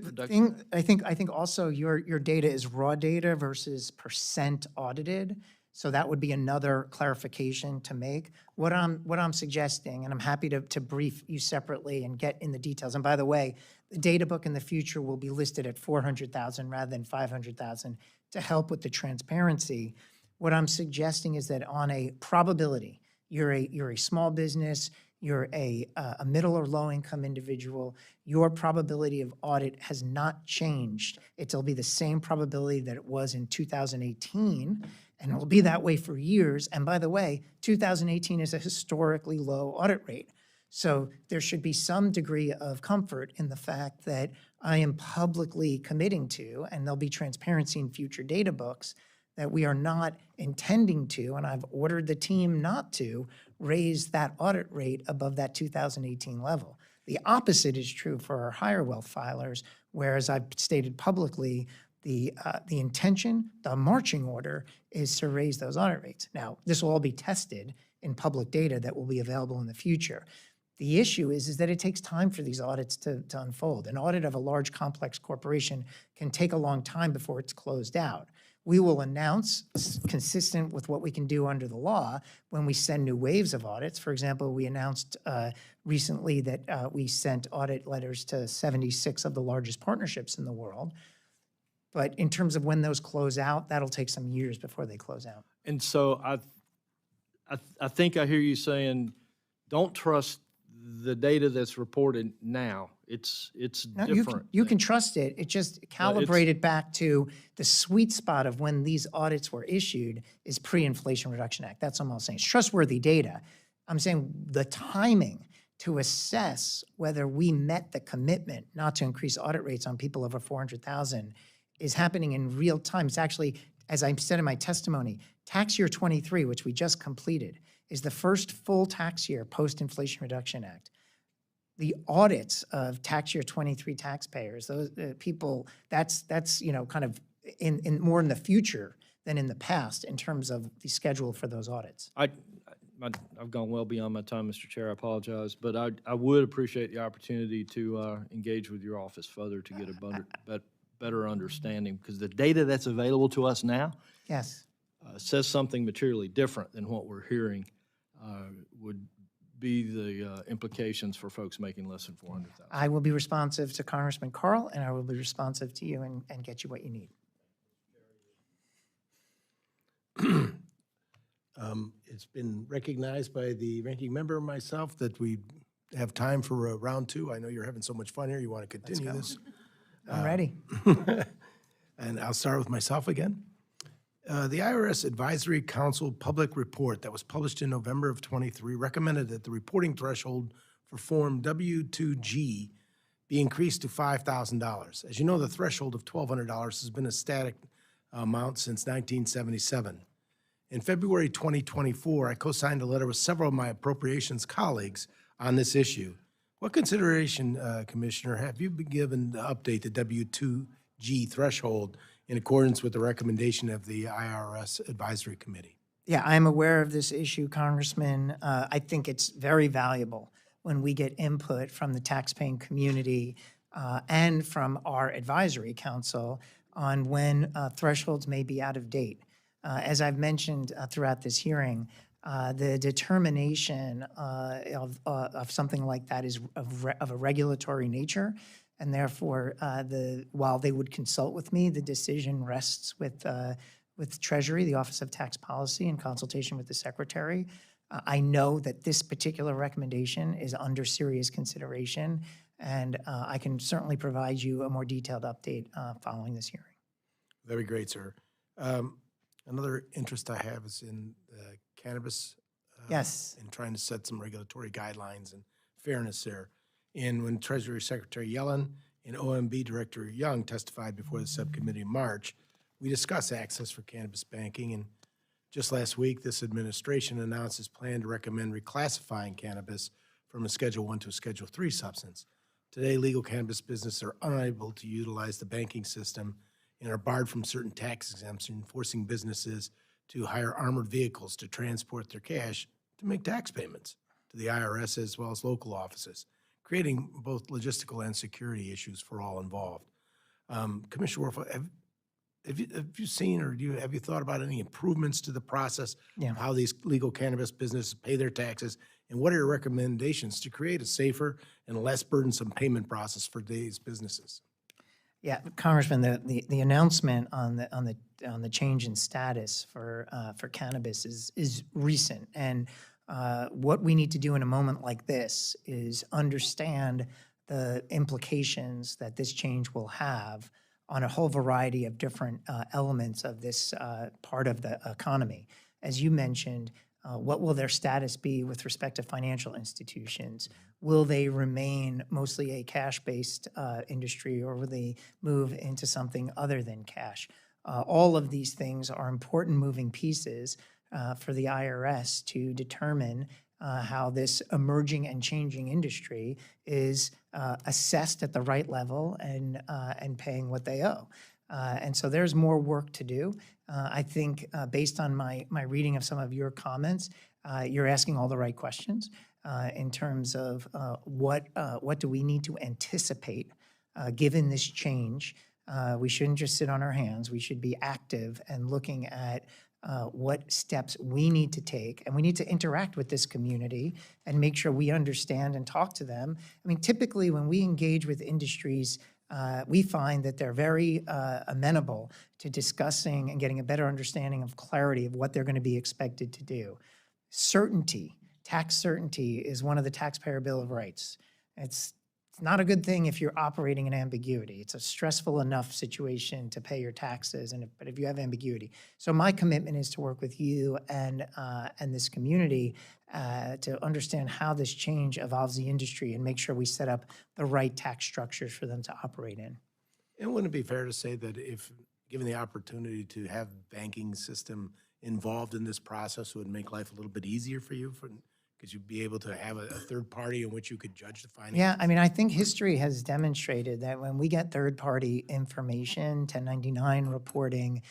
thing, I think also your data is raw data versus percent audited. So that would be another clarification to make. What I'm suggesting, and I'm happy to brief you separately and get in the details. And by the way, the data book in the future will be listed at 400,000 rather than 500,000 to help with the transparency. What I'm suggesting is that on a probability, you're a small business, you're a middle or low income individual, your probability of audit has not changed. It'll be the same probability that it was in 2018, and it will be that way for years. And by the way, 2018 is a historically low audit rate. So there should be some degree of comfort in the fact that I am publicly committing to, and there'll be transparency in future data books, that we are not intending to, and I've ordered the team not to, raise that audit rate above that 2018 level. The opposite is true for our higher wealth filers, whereas I've stated publicly the intention, the marching order is to raise those audit rates. Now, this will all be tested in public data that will be available in the future. The issue is that it takes time for these audits to unfold. An audit of a large, complex corporation can take a long time before it's closed out. We will announce, consistent with what we can do under the law, when we send new waves of audits. For example, we announced recently that we sent audit letters to 76 of the largest partnerships in the world. But in terms of when those close out, that'll take some years before they close out. And so I think I hear you saying, don't trust the data that's reported now. It's No, different. you can trust it. It just calibrated back to the sweet spot of when these audits were issued is pre-Inflation Reduction Act. That's all I'm saying. It's trustworthy data. I'm saying the timing to assess whether we met the commitment not to increase audit rates on people over 400,000 is happening in real time. It's actually, as I said in my testimony, tax year 23, which we just completed, is the first full tax year post-Inflation Reduction Act. The audits of tax year 23 taxpayers, those people, that's kind of in more in the future than in the past in terms of the schedule for those audits. I've gone well beyond my time, Mr. Chair. I apologize, but I would appreciate the opportunity to engage with your office further to get a better understanding, because the data that's available to us now Yes. says something materially different than what we're hearing would be the implications for folks making less than 400,000. I will be responsive to Congressman Carl, and I will be responsive to you and get you what you need. It's been recognized by the ranking member and myself that we have time for round two. I know you're having so much fun here. You want to continue this? I'm ready. And I'll start with myself again. The IRS Advisory Council public report that was published in November of '23 recommended that the reporting threshold for Form W-2G be increased to $5,000. As you know, the threshold of $1,200 has been a static amount since 1977. In February 2024, I co-signed a letter with several of my appropriations colleagues on this issue. What consideration, Commissioner, have you been given to update the W-2G threshold in accordance with the recommendation of the IRS Advisory Committee? Yeah, I'm aware of this issue, Congressman. I think it's very valuable when we get input from the taxpaying community and from our advisory council on when thresholds may be out of date. As I've mentioned throughout this hearing, the determination of something like that is of a regulatory nature, and therefore, while they would consult with me, the decision rests with Treasury, the Office of Tax Policy, in consultation with the Secretary. I know that this particular recommendation is under serious consideration, and I can certainly provide you a more detailed update following this hearing. That'd be great, sir. Another interest I have is in cannabis. Yes. And trying to set some regulatory guidelines and fairness there. And when Treasury Secretary Yellen and OMB Director Young testified before the subcommittee in March, we discussed access for cannabis banking. And just last week, this administration announced its plan to recommend reclassifying cannabis from a Schedule I to a Schedule III substance. Today, legal cannabis businesses are unable to utilize the banking system and are barred from certain tax exemptions, forcing businesses to hire armored vehicles to transport their cash to make tax payments to the IRS as well as local offices, creating both logistical and security issues for all involved. Commissioner Werfel, have you seen or have you thought about any improvements to the process of how these legal cannabis businesses pay their taxes? And what are your recommendations to create a safer and less burdensome payment process for these businesses? Yeah, Congressman, the announcement on the change in status for cannabis is recent, and what we need to do in a moment like this is understand the implications that this change will have on a whole variety of different elements of this part of the economy. As you mentioned, what will their status be with respect to financial institutions? Will they remain mostly a cash-based industry, or will they move into something other than cash? All of these things are important moving pieces for the IRS to determine how this emerging and changing industry is assessed at the right level and paying what they owe. And so there's more work to do. I think based on my reading of some of your comments, you're asking all the right questions in terms of what do we need to anticipate given this change. We shouldn't just sit on our hands. We should be active and looking at what steps we need to take, and we need to interact with this community and make sure we understand and talk to them. I mean, typically when we engage with industries, we find that they're very amenable to discussing and getting a better understanding of clarity of what they're going to be expected to do. Certainty, tax certainty is one of the Taxpayer Bill of Rights. It's not a good thing if you're operating in ambiguity. It's a stressful enough situation to pay your taxes, but if you have ambiguity. So my commitment is to work with you and this community to understand how this change evolves the industry and make sure we set up the right tax structures for them to operate in. And wouldn't it be fair to say that if given the opportunity to have banking system involved in this process, it would make life a little bit easier for you because you'd be able to have a third party in which you could judge the finances? Yeah, I mean, I think history has demonstrated that when we get third-party information, 1099 reporting,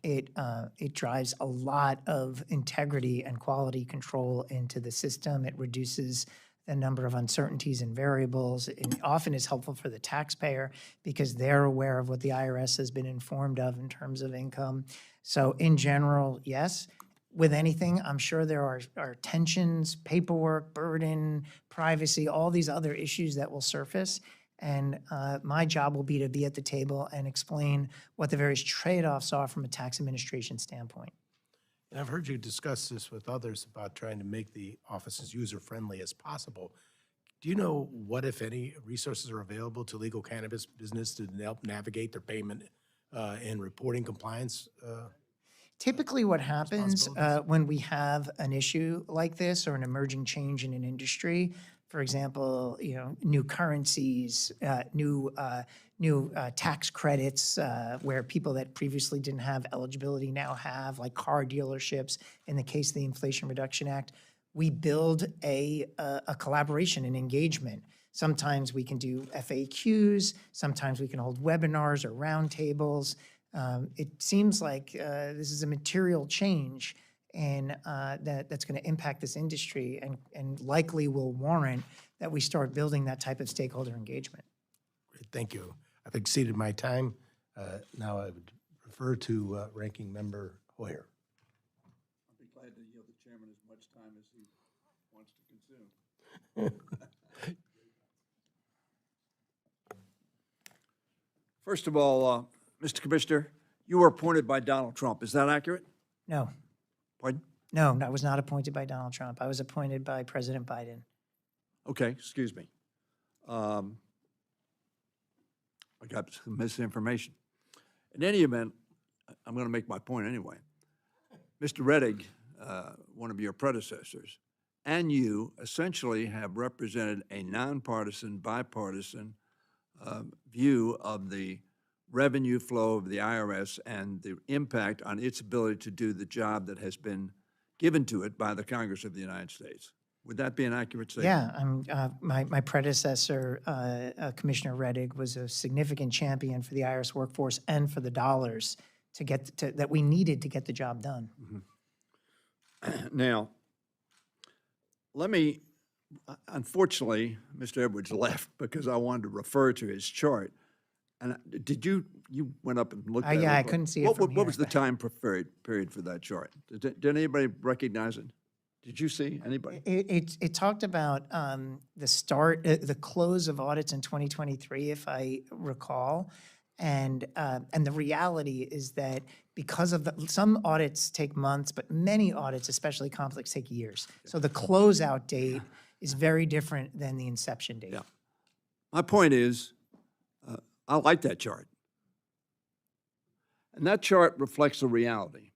it drives a lot of integrity and quality control into the system. It reduces the number of uncertainties and variables. It often is helpful for the taxpayer because they're aware of what the IRS has been informed of in terms of income. So in general, yes. With anything, I'm sure there are tensions, paperwork, burden, privacy, all these other issues that will surface. And my job will be to be at the table and explain what the various trade-offs are from a tax administration standpoint. And I've heard you discuss this with others about trying to make the offices user-friendly as possible. Do you know what, if any, resources are available to legal cannabis business to help navigate their payment and reporting compliance? Typically what happens when we have an issue like this or an emerging change in an industry, for example, new currencies, new tax credits where people that previously didn't have eligibility now have, like car dealerships in the case of the Inflation Reduction Act, we build a collaboration and engagement. Sometimes we can do FAQs, sometimes we can hold webinars or roundtables. It seems like this is a material change and that's going to impact this industry and likely will warrant that we start building that type of stakeholder engagement. Great, thank you. I've exceeded my time. Now I would refer to Ranking Member Hoyer. I'll be glad to yield the chairman as much time as he wants to consume. First of all, Mr. Commissioner, you were appointed by Donald Trump. Is that accurate? No, Pardon? no, I was not appointed by Donald Trump. I was appointed by President Biden. Okay, excuse me. I got some misinformation. In any event, I'm going to make my point anyway. Mr. Rettig, one of your predecessors, and you essentially have represented a nonpartisan, bipartisan view of the revenue flow of the IRS and the impact on its ability to do the job that has been given to it by the Congress of the United States. Would that be an accurate statement? Yeah, my predecessor, Commissioner Rettig, was a significant champion for the IRS workforce and for the dollars that we needed to get the job done. Mm-hmm. Now, unfortunately, Mr. Edwards left because I wanted to refer to his chart. And did you went up and looked at it? Yeah, I couldn't see it from here. What was the time period for that chart? Did anybody recognize it? Did you see anybody? It talked about the close of audits in 2023, if I recall. And the reality is that because of some audits take months, but many audits, especially complex, take years. So the closeout date is very different than the inception date. Yeah. My point is, I like that chart. And that chart reflects a reality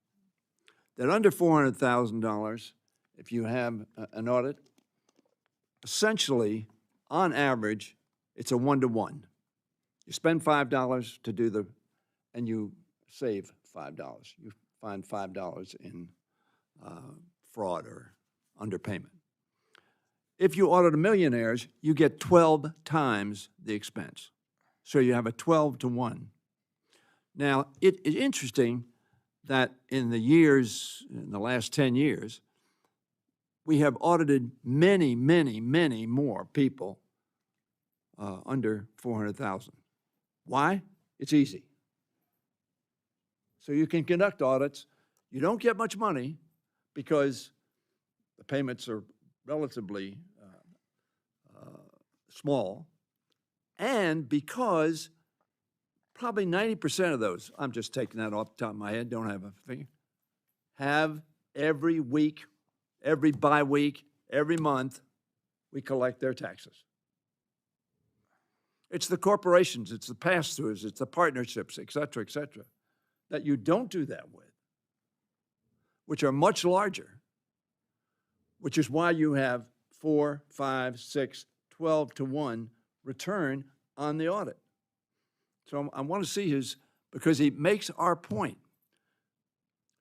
that under $400,000, if you have an audit, essentially, on average, it's a 1-to-1. You spend $5 to do and you save $5. You find $5 in fraud or underpayment. If you audit a millionaires, you get 12 times the expense. So you have a 12 to 1. Now, it is interesting that in the last 10 years, we have audited many, many, many more people under 400,000. Why? It's easy. So you can conduct audits. You don't get much money because the payments are relatively small, and because probably 90% of those, I'm just taking that off the top of my head, don't have a figure, have every week, every bi-week, every month, we collect their taxes. It's the corporations, it's the pass-throughs, it's the partnerships, et cetera, that you don't do that with, which are much larger, which is why you have 4, 5, 6, 12 to 1 return on the audit. So I want to see his, because he makes our point.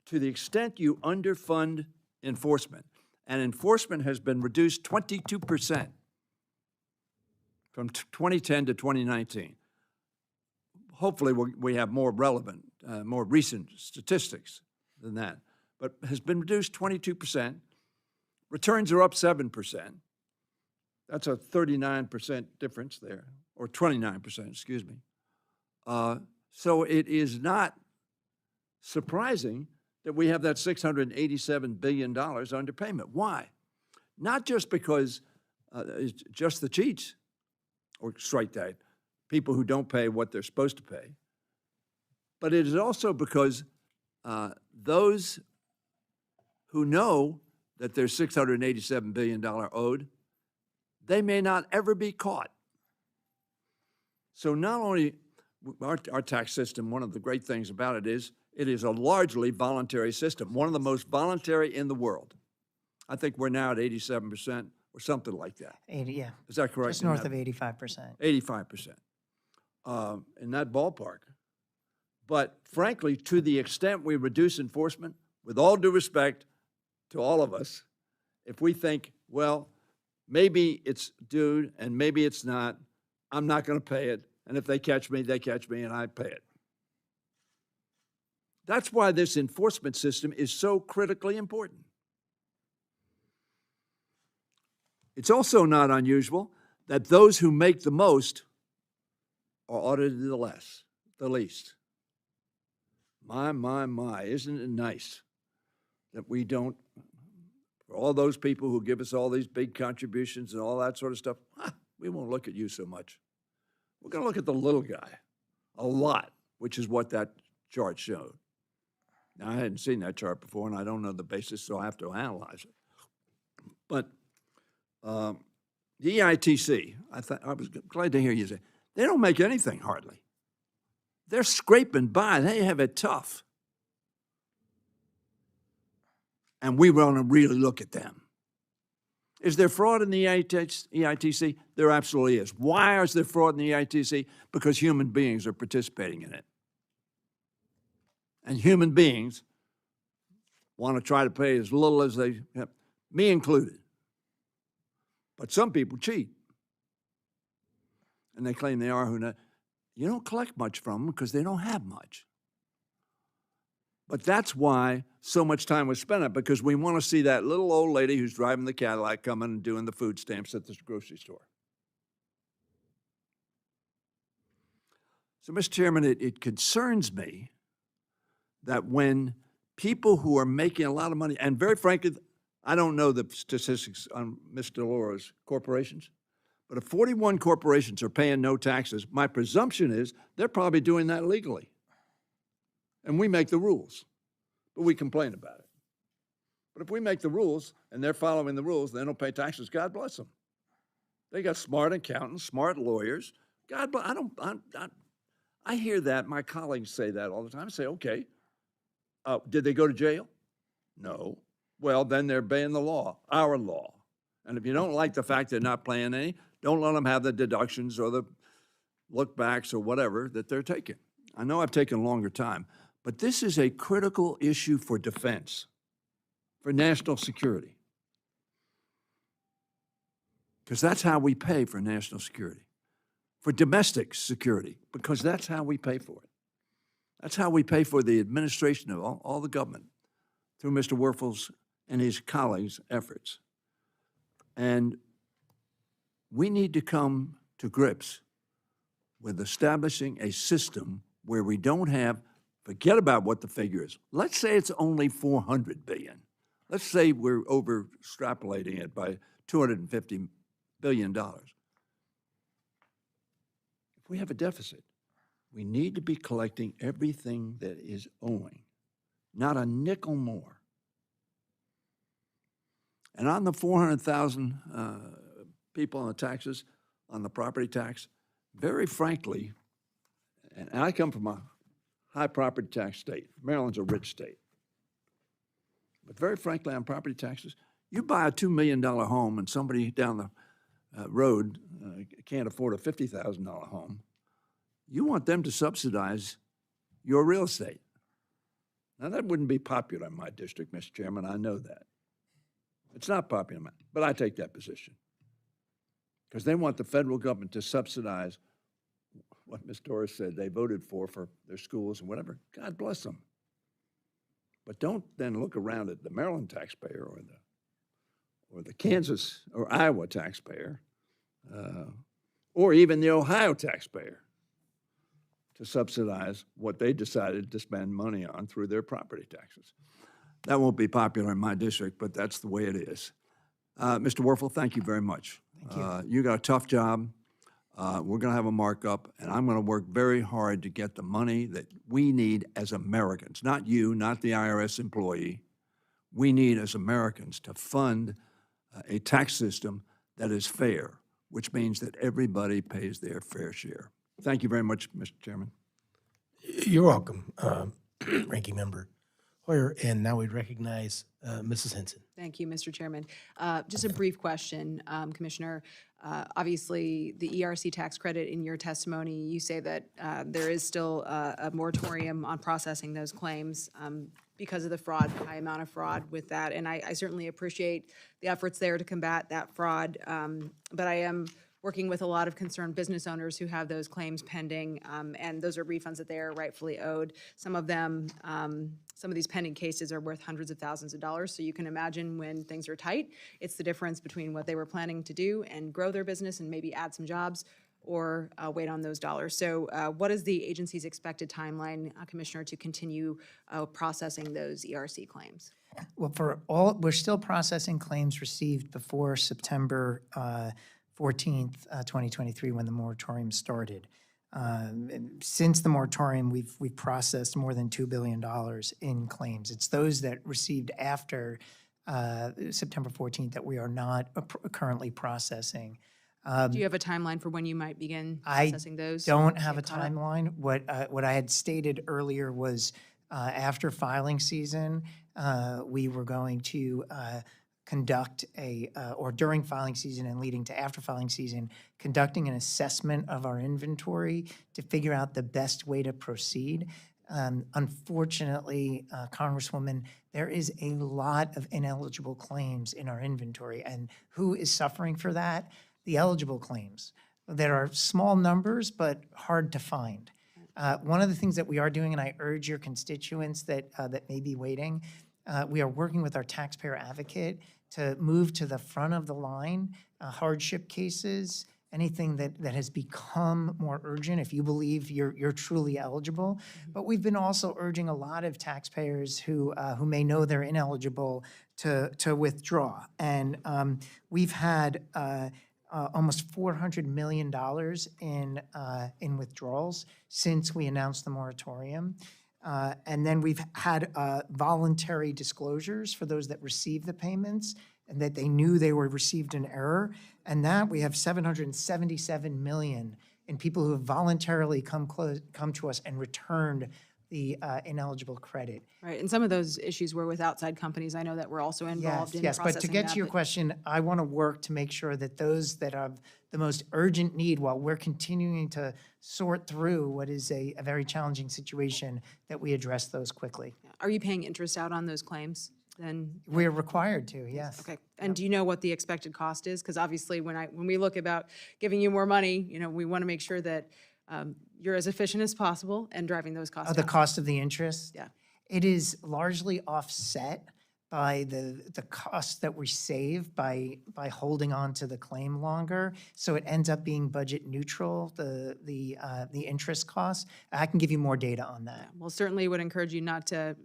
To the extent you underfund enforcement, and enforcement has been reduced 22% from 2010 to 2019. Hopefully we have more relevant, more recent statistics than that, but has been reduced 22%. Returns are up 7%. That's a 39% difference there, or 29%, excuse me. So it is not surprising that we have that $687 billion underpayment. Why? Not just because it's just the cheats, or strike that, people who don't pay what they're supposed to pay, but it is also because those who know that there's $687 billion owed, they may not ever be caught. So not only our tax system, one of the great things about it is a largely voluntary system, one of the most voluntary in the world. I think we're now at 87% or something like that. 80, yeah. Is that correct? Just north of 85%. 85%, in that ballpark. But frankly, to the extent we reduce enforcement, with all due respect to all of us, if we think, well, maybe it's due and maybe it's not, I'm not going to pay it, and if they catch me, and I pay it. That's why this enforcement system is so critically important. It's also not unusual that those who make the most are audited the least. My, isn't it nice that we don't, for all those people who give us all these big contributions and all that sort of stuff, we won't look at you so much. We're going to look at the little guy a lot, which is what that chart showed. Now, I hadn't seen that chart before, and I don't know the basis, so I have to analyze it. But the EITC, I was glad to hear you say, they don't make anything hardly. They're scraping by. They have it tough. And we want to really look at them. Is there fraud in the EITC? There absolutely is. Why is there fraud in the EITC? Because human beings are participating in it. And human beings want to try to pay as little as they have, me included. But some people cheat. And they claim they are who not. You don't collect much from them because they don't have much. But that's why so much time was spent on it, because we want to see that little old lady who's driving the Cadillac coming and doing the food stamps at the grocery store. So, Mr. Chairman, it concerns me that when people who are making a lot of money, and very frankly, I don't know the statistics on Ms. DeLauro's corporations, but if 41 corporations are paying no taxes, my presumption is they're probably doing that legally. And we make the rules, but we complain about it. But if we make the rules and they're following the rules, they don't pay taxes, God bless them. They got smart accountants, smart lawyers. God bless, I hear that, my colleagues say that all the time. I say, okay, did they go to jail? No. Well, then they're obeying the law, our law. And if you don't like the fact they're not paying any, don't let them have the deductions or the look backs or whatever that they're taking. I know I've taken a longer time, But this is a critical issue for defense, for national security. Because that's how we pay for national security. For domestic security, because that's how we pay for it. That's how we pay for the administration of all the government through Mr. Werfel's and his colleagues' efforts. And we need to come to grips with establishing a system where we don't have, forget about what the figure is. Let's say it's only $400 billion. Let's say we're over extrapolating it by $250 billion. If we have a deficit, we need to be collecting everything that is owing, not a nickel more. And on the 400,000 people on the taxes, on the property tax, very frankly, and I come from a high property tax state. Maryland's a rich state. But very frankly, on property taxes, you buy a $2 million home and somebody down the road can't afford a $50,000 home, you want them to subsidize your real estate. Now, that wouldn't be popular in my district, Mr. Chairman, I know that. It's not popular, but I take that position. Because they want the federal government to subsidize what Ms. Doris said they voted for their schools and whatever. God bless them. But don't then look around at the Maryland taxpayer or the Kansas or Iowa taxpayer or even the Ohio taxpayer to subsidize what they decided to spend money on through their property taxes. That won't be popular in my district, but that's the way it is. Mr. Werfel, thank you very much. Thank you. You got a tough job. We're going to have a markup, and I'm going to work very hard to get the money that we need as Americans, not you, not the IRS employee. We need as Americans to fund a tax system that is fair, which means that everybody pays their fair share. Thank you very much, Mr. Chairman. You're welcome, Ranking Member Hoyer. And now we recognize Mrs. Henson. Thank you, Mr. Chairman. Just a brief question, Commissioner. Obviously, the ERC tax credit, in your testimony, you say that there is still a moratorium on processing those claims because of the fraud, the high amount of fraud with that. And I certainly appreciate the efforts there to combat that fraud. But I am working with a lot of concerned business owners who have those claims pending, and those are refunds that they are rightfully owed. Some of them, some of these pending cases are worth hundreds of thousands of dollars, so you can imagine when things are tight, it's the difference between what they were planning to do and grow their business and maybe add some jobs or wait on those dollars. So what is the agency's expected timeline, Commissioner, to continue processing those ERC claims? Well, we're still processing claims received before September 14th, 2023, when the moratorium started. Since the moratorium, we've processed more than $2 billion in claims. It's those that received after September 14th that we are not currently processing. Do you have a timeline for when you might begin processing those? I don't have a Get caught up? timeline. What I had stated earlier was after filing season, we were going to conduct or during filing season and leading to after filing season, conducting an assessment of our inventory to figure out the best way to proceed. Unfortunately, Congresswoman, there is a lot of ineligible claims in our inventory. And who is suffering for that? The eligible claims. There are small numbers, but hard to find. One of the things that we are doing, and I urge your constituents that may be waiting, we are working with our taxpayer advocate to move to the front of the line, hardship cases, anything that has become more urgent if you believe you're truly eligible. But we've been also urging a lot of taxpayers who may know they're ineligible to withdraw. And we've had almost $400 million in withdrawals since we announced the moratorium. And then we've had voluntary disclosures for those that received the payments and that they knew they were received in error. And that we have $777 million in people who have voluntarily come to us and returned the ineligible credit. Right, and some of those issues were with outside companies. I know that we're also involved in Yes, but to processing get that, to your but- question, I want to work to make sure that those that have the most urgent need, while we're continuing to sort through what is a very challenging situation, that we address those quickly. Are you paying interest out on those claims then? We're required to, yes. Okay, and do you know what the expected cost is? Because obviously, when we look about giving you more money, we want to make sure that you're as efficient as possible and driving those costs The down. cost of the interest? Yeah. It is largely offset by the cost that we save by holding on to the claim longer. So it ends up being budget neutral, the interest costs. I can give you more data on that. Well, certainly would encourage you not to,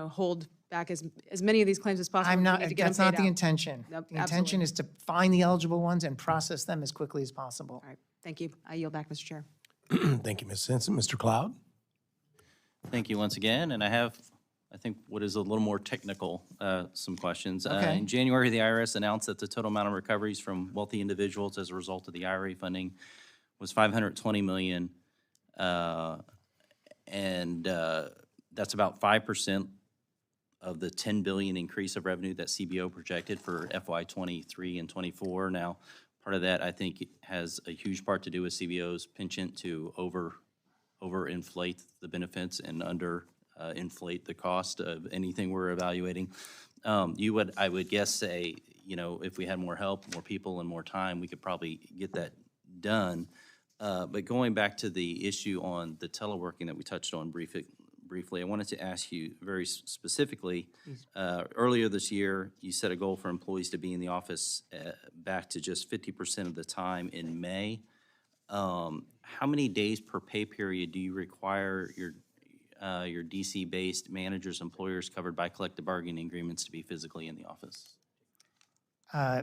hold back as many of these claims as possible. I'm We not, need to get them that's not paid the out. intention. Nope, The intention absolutely. is to find the eligible ones and process them as quickly as possible. All right, thank you. I yield back, Mr. Chair. Thank you, Ms. Simpson. Mr. Cloud? Thank you once again, and I have, I think, what is a little more technical, some questions. Okay. In January, the IRS announced that the total amount of recoveries from wealthy individuals as a result of the IRA funding was $520 million, and that's about 5% of the $10 billion increase of revenue that CBO projected for FY '23 and '24. Now, part of that, I think, has a huge part to do with CBO's penchant to overinflate the benefits and inflate the cost of anything we're evaluating. I would guess, say, if we had more help, more people, and more time, we could probably get that done. But going back to the issue on the teleworking that we touched on briefly, I wanted to ask you very specifically, earlier this year, you set a goal for employees to be in the office back to just 50% of the time in May. How many days per pay period do you require your DC-based managers, employers covered by collective bargaining agreements to be physically in the office?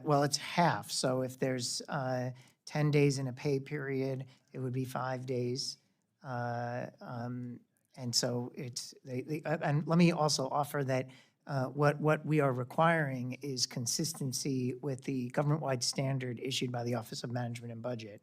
Well, it's half. So if there's 10 days in a pay period, it would be 5 days. And so it's, and let me also offer that what we are requiring is consistency with the government-wide standard issued by the Office of Management and Budget.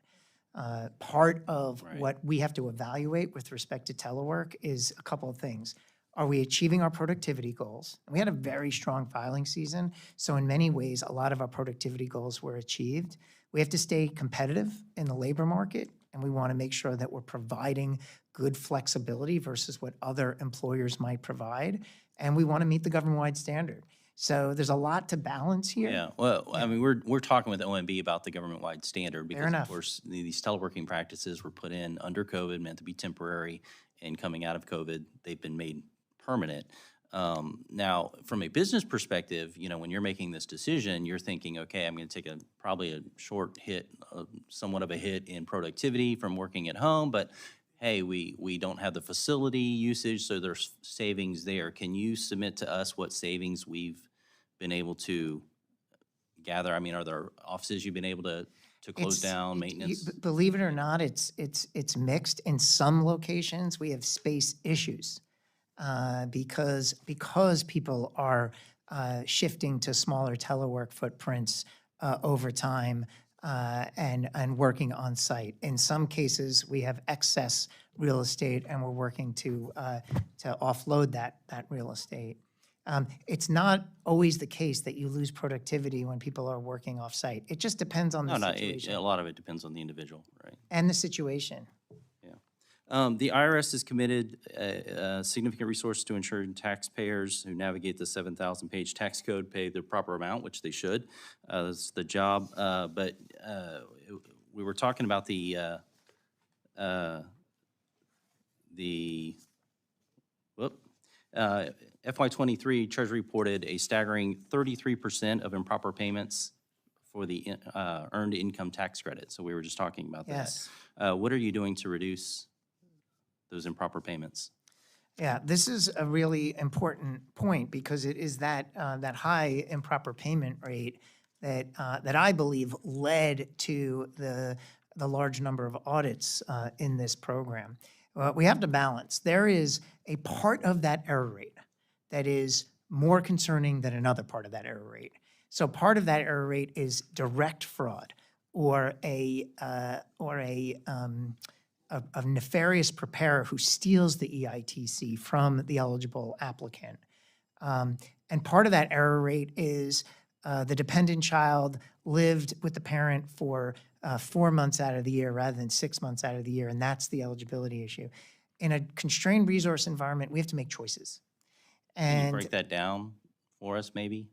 Part of what we have to evaluate with respect to telework is a couple of things. Are we achieving our productivity goals? And we had a very strong filing season, so in many ways, a lot of our productivity goals were achieved. We have to stay competitive in the labor market, and we want to make sure that we're providing good flexibility versus what other employers might provide, and we want to meet the government-wide standard. So there's a lot to balance here. Yeah, well, I mean, we're talking with OMB about the government-wide standard because, of enough. course, these teleworking practices were put in under COVID, meant to be temporary, and coming out of COVID, they've been made permanent. Now, from a business perspective, when you're making this decision, you're thinking, okay, I'm going to take probably a short hit, somewhat of a hit in productivity from working at home, but hey, we don't have the facility usage, so there's savings there. Can you submit to us what savings we've been able to gather? I mean, are there offices you've been able to close down, maintenance? Believe it or not, it's mixed. In some locations, we have space issues because people are shifting to smaller telework footprints over time and working on site. In some cases, we have excess real estate, and we're working to offload that real estate. It's not always the case that you lose productivity when people are working off-site. It just depends on the situation. A lot of it depends on the individual, right? And the situation. The IRS has committed significant resources to ensure taxpayers who navigate the 7,000-page tax code pay the proper amount, which they should. That's the job. But we were talking about the FY '23 Treasury reported a staggering 33% of improper payments for the earned income tax credit. So we were just talking about that. Yes. What are you doing to reduce those improper payments? Yeah, this is a really important point because it is that high improper payment rate that I believe led to the large number of audits in this program. We have to balance. There is a part of that error rate that is more concerning than another part of that error rate. So part of that error rate is direct fraud or a a nefarious preparer who steals the EITC from the eligible applicant. And part of that error rate is the dependent child lived with the parent for 4 months out of the year rather than 6 months out of the year, and that's the eligibility issue. In a constrained resource environment, we have to make choices. Can you And break that down for us, maybe?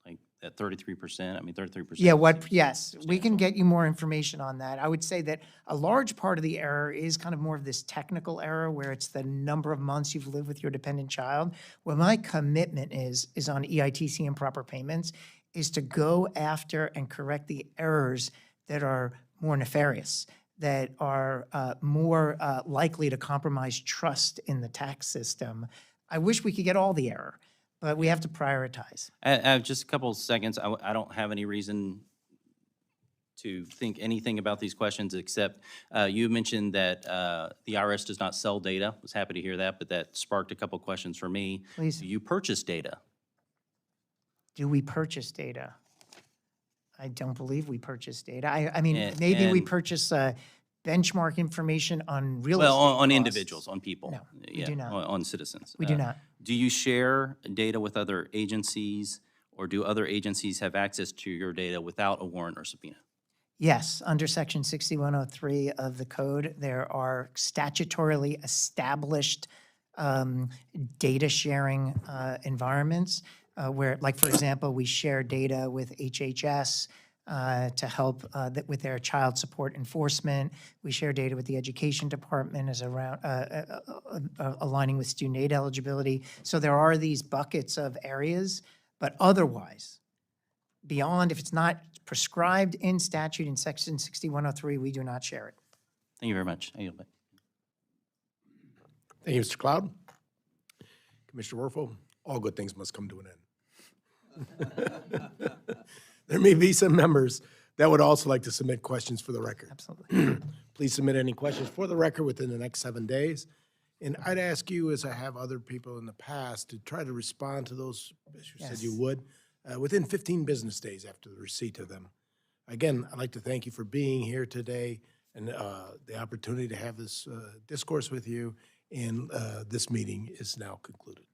Like that 33%, I mean, 33%. yeah, seems yes, we can substantial. get you more information on that. I would say that a large part of the error is kind of more of this technical error where it's the number of months you've lived with your dependent child. What my commitment is on EITC improper payments, is to go after and correct the errors that are more nefarious, that are more likely to compromise trust in the tax system. I wish we could get all the error, but we have to prioritize. I have just a couple of seconds. I don't have any reason to think anything about these questions, except you mentioned that the IRS does not sell data. Was happy to hear that, but that sparked a couple questions for me. Please. Do you purchase data? Do we purchase data? I don't believe we purchase data. I mean, And- maybe we and- purchase benchmark information on real estate Well, on costs. individuals, on people. No, we Yeah, do not. On citizens. We do not. Do you share data with other agencies, or do other agencies have access to your data without a warrant or subpoena? Yes, under section 6103 of the code, there are statutorily established data sharing environments where, like, for example, we share data with HHS to help with their child support enforcement. We share data with the education department as around aligning with student aid eligibility. So there are these buckets of areas, but otherwise, beyond, if it's not prescribed in statute in section 6103, we do not share it. Thank you very much. I yield back. Thank you, Mr. Cloud. Commissioner Werfel, all good things must come to an end. There may be some members that would also like to submit questions for the record. Absolutely. Please submit any questions for the record within the next 7 days. And I'd ask you, as I have other people in the past, to try to respond to those, as you said you Yes. would, within 15 business days after the receipt of them. Again, I'd like to thank you for being here today and the opportunity to have this discourse with you. And this meeting is now concluded.